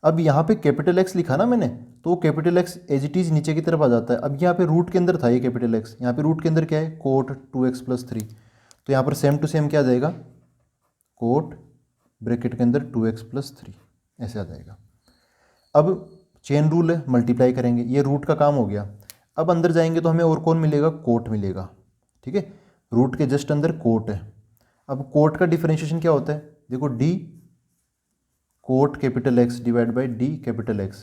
अब यहाँ पे कैपिटल X लिखा ना मैंने, तो capital X as it is नीचे की तरफ आ जाता है। अब यहाँ पे रूट के अंदर था ये कैपिटल X, यहाँ पे रूट के अंदर क्या है, कोट 2x + 3, तो यहाँ पर सेम टू सेम क्या आ जाएगा, कोट ब्रैकेट के अंदर 2x + 3 ऐसे आ जाएगा। अब चेन रूल है, मल्टीप्लाई करेंगे, ये रूट का काम हो गया। अब अंदर जाएंगे तो हमें और कौन मिलेगा, कोट मिलेगा, ठीक है, रूट के जस्ट अंदर कोट है। अब कोट का डिफरेंशिएशन क्या होता है, देखो d cot capital X divide by d capital X।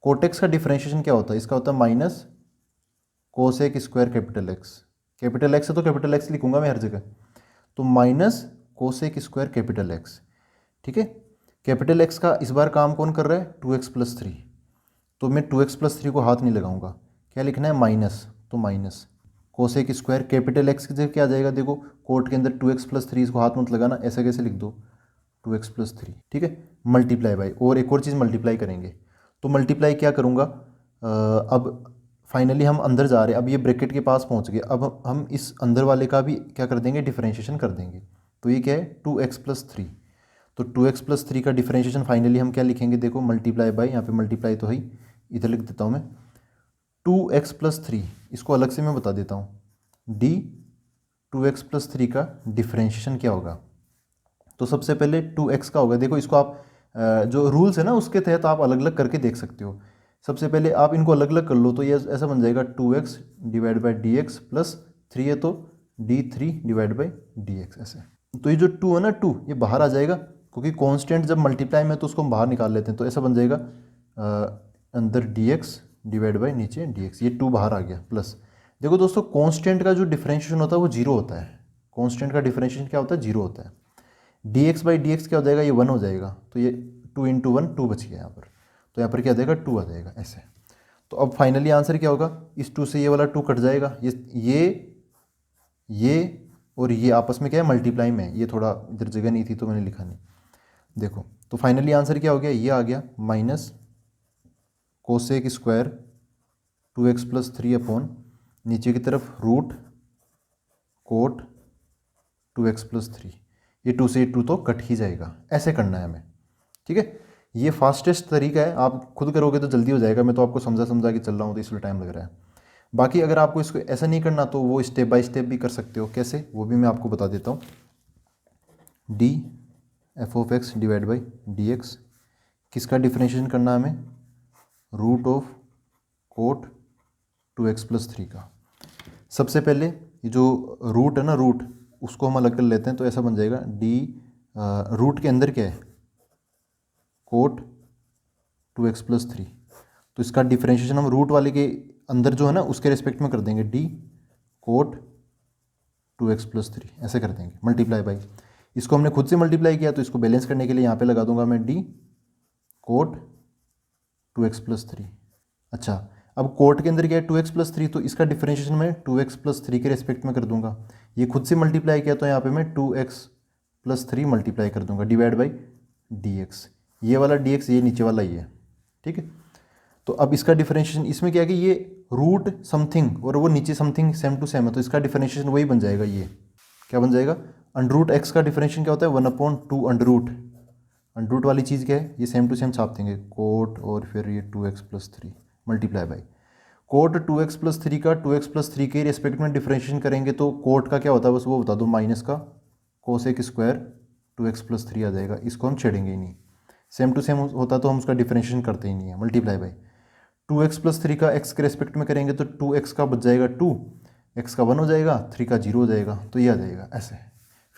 Cot x का डिफरेंशिएशन क्या होता है, इसका होता है minus cosec square capital X। Capital X है तो कैपिटल X लिखूंगा मैं हर जगह, तो minus cosec square capital X, ठीक है। कैपिटल X का इस बार काम कौन कर रहा है, 2x + 3, तो मैं 2x + 3 को हाथ नहीं लगाऊंगा, क्या लिखना है, माइनस, तो minus cosec square capital X की जगह क्या आ जाएगा, देखो कोट के अंदर 2x + 3, इसको हाथ मत लगाना, ऐसा कैसे लिख दो, 2x + 3, ठीक है, मल्टीप्लाई बाई, और एक और चीज़ मल्टीप्लाई करेंगे, तो मल्टीप्लाई क्या करूँगा, अब फाइनली हम अंदर जा रहे हैं, अब ये ब्रैकेट के पास पहुँच गए, अब हम इस अंदर वाले का भी क्या कर देंगे, डिफरेंशिएशन कर देंगे। तो ये क्या है, 2x + 3, तो 2x + 3 का डिफरेंशिएशन फाइनली हम क्या लिखेंगे, देखो मल्टीप्लाई बाई, यहाँ पे मल्टीप्लाई तो है, इधर लिख देता हूँ मैं 2x + 3, इसको अलग से मैं बता देता हूँ, d 2x + 3 का डिफरेंशिएशन क्या होगा। तो सबसे पहले 2x का होगा, देखो इसको आप जो रूल्स है ना उसके तहत आप अलग अलग करके देख सकते हो। सबसे पहले आप इनको अलग अलग कर लो, तो ये ऐसा बन जाएगा 2x divide by dx plus 3 है तो d3 डिवाइड बाई dx ऐसे। तो ये जो 2 है ना, 2 ये बाहर आ जाएगा, क्योंकि कांस्टेंट जब मल्टीप्लाई में तो उसको हम बाहर निकाल लेते हैं, तो ऐसा बन जाएगा अंदर dx डिवाइड बाई नीचे dx, ये 2 बाहर आ गया, प्लस देखो दोस्तों कांस्टेंट का जो डिफरेंशिएशन होता है वो 0 होता है। कांस्टेंट का डिफरेंशिएशन क्या होता है, 0 होता है। dx बाई dx क्या हो जाएगा, ये 1 हो जाएगा, तो ये 2 × 1 2 बच गया यहाँ पर, तो यहाँ पर क्या आ जाएगा, 2 आ जाएगा ऐसे। तो अब फाइनली आंसर क्या होगा, इस 2 से ये वाला 2 कट जाएगा, ये और ये आपस में क्या है, मल्टीप्लाई में, ये थोड़ा इधर जगह नहीं थी तो मैंने लिखा नहीं, देखो। तो फाइनली आंसर क्या हो गया, ये आ गया minus cosec square 2x + 3 upon नीचे की तरफ रूट कोट 2x + 3, ये 2 से 2 तो कट ही जाएगा, ऐसे करना है हमें, ठीक है। ये फास्टेस्ट तरीका है, आप खुद करोगे तो जल्दी हो जाएगा, मैं तो आपको समझा के चल रहा हूँ तो इसलिए टाइम लग रहा है। बाकी अगर आपको इसको ऐसा नहीं करना तो वो स्टेप बाय स्टेप भी कर सकते हो, कैसे वो भी मैं आपको बता देता हूँ। D f(x) divide by dx, किसका डिफरेंशिएशन करना है हमें, रूट ऑफ कोट 2x + 3 का। सबसे पहले ये जो रूट है ना, रूट उसको हम अलग कर लेते हैं, तो ऐसा बन जाएगा डी रूट के अंदर क्या है, कोट 2x + 3, तो इसका डिफरेंशिएशन हम रूट वाले के अंदर जो है ना उसके रिस्पेक्ट में कर देंगे, डी कोट 2x + 3 ऐसे कर देंगे, मल्टीप्लाई बाई, इसको हमने खुद से मल्टीप्लाई किया तो इसको बैलेंस करने के लिए यहाँ पे लगा दूंगा मैं डी कोट 2x + 3। अच्छा, अब कोट के अंदर क्या है, 2x + 3, तो इसका डिफरेंशिएशन मैं 2x + 3 के रिस्पेक्ट में कर दूंगा। ये खुद से मल्टीप्लाई किया तो यहाँ पे मैं 2x + 3 मल्टीप्लाई कर दूंगा डिवाइड बाई dx, ये वाला dx ये नीचे वाला ही है, ठीक है। तो अब इसका डिफरेंशिएशन इसमें क्या है कि ये रूट समथिंग और वो नीचे समथिंग सेम टू सेम है, तो इसका डिफरेंशिएशन वही बन जाएगा, ये क्या बन जाएगा, √x का डिफरेंशिएशन क्या होता है, 1/2 अंडरूट वाली चीज़ क्या है, ये सेम टू सेम छाप देंगे, कोट और फिर ये 2x + 3 multiply by coat 2x + 3 का 2x + 3 के रिस्पेक्ट में डिफरेंशिएशन करेंगे, तो कोट का क्या होता है बस वो बता दो, माइनस का कोसेक स्क्वायर 2x + 3 आ जाएगा, इसको हम छेड़ेंगे ही नहीं, सेम टू सेम होता तो हम उसका डिफरेंशिएशन करते ही नहीं है, मल्टीप्लाई बाई 2x + 3 का x के रेस्पेक्ट में करेंगे तो 2x का बच जाएगा 2, x का 1 हो जाएगा, 3 का 0 हो जाएगा, तो ये आ जाएगा ऐसे।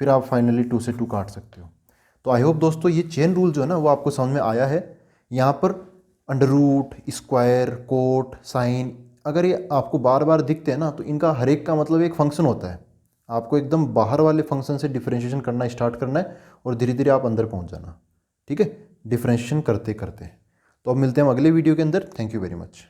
फिर आप फाइनली 2 से 2 काट सकते हो। तो आई होप दोस्तों ये चेन रूल जो है ना वो आपको समझ में आया है। यहाँ पर under root, square, cot, sine, अगर ये आपको बार बार दिखते हैं ना तो इनका हर एक का मतलब एक फंक्शन होता है। आपको एकदम बाहर वाले फंक्शन से डिफरेंशिएशन करना स्टार्ट करना है और धीरे धीरे आप अंदर पहुँच जाना। ठीक है, डिफरेंशिएशन करते करते। तो अब मिलते हैं हम अगले वीडियो के अंदर। Thank you very much.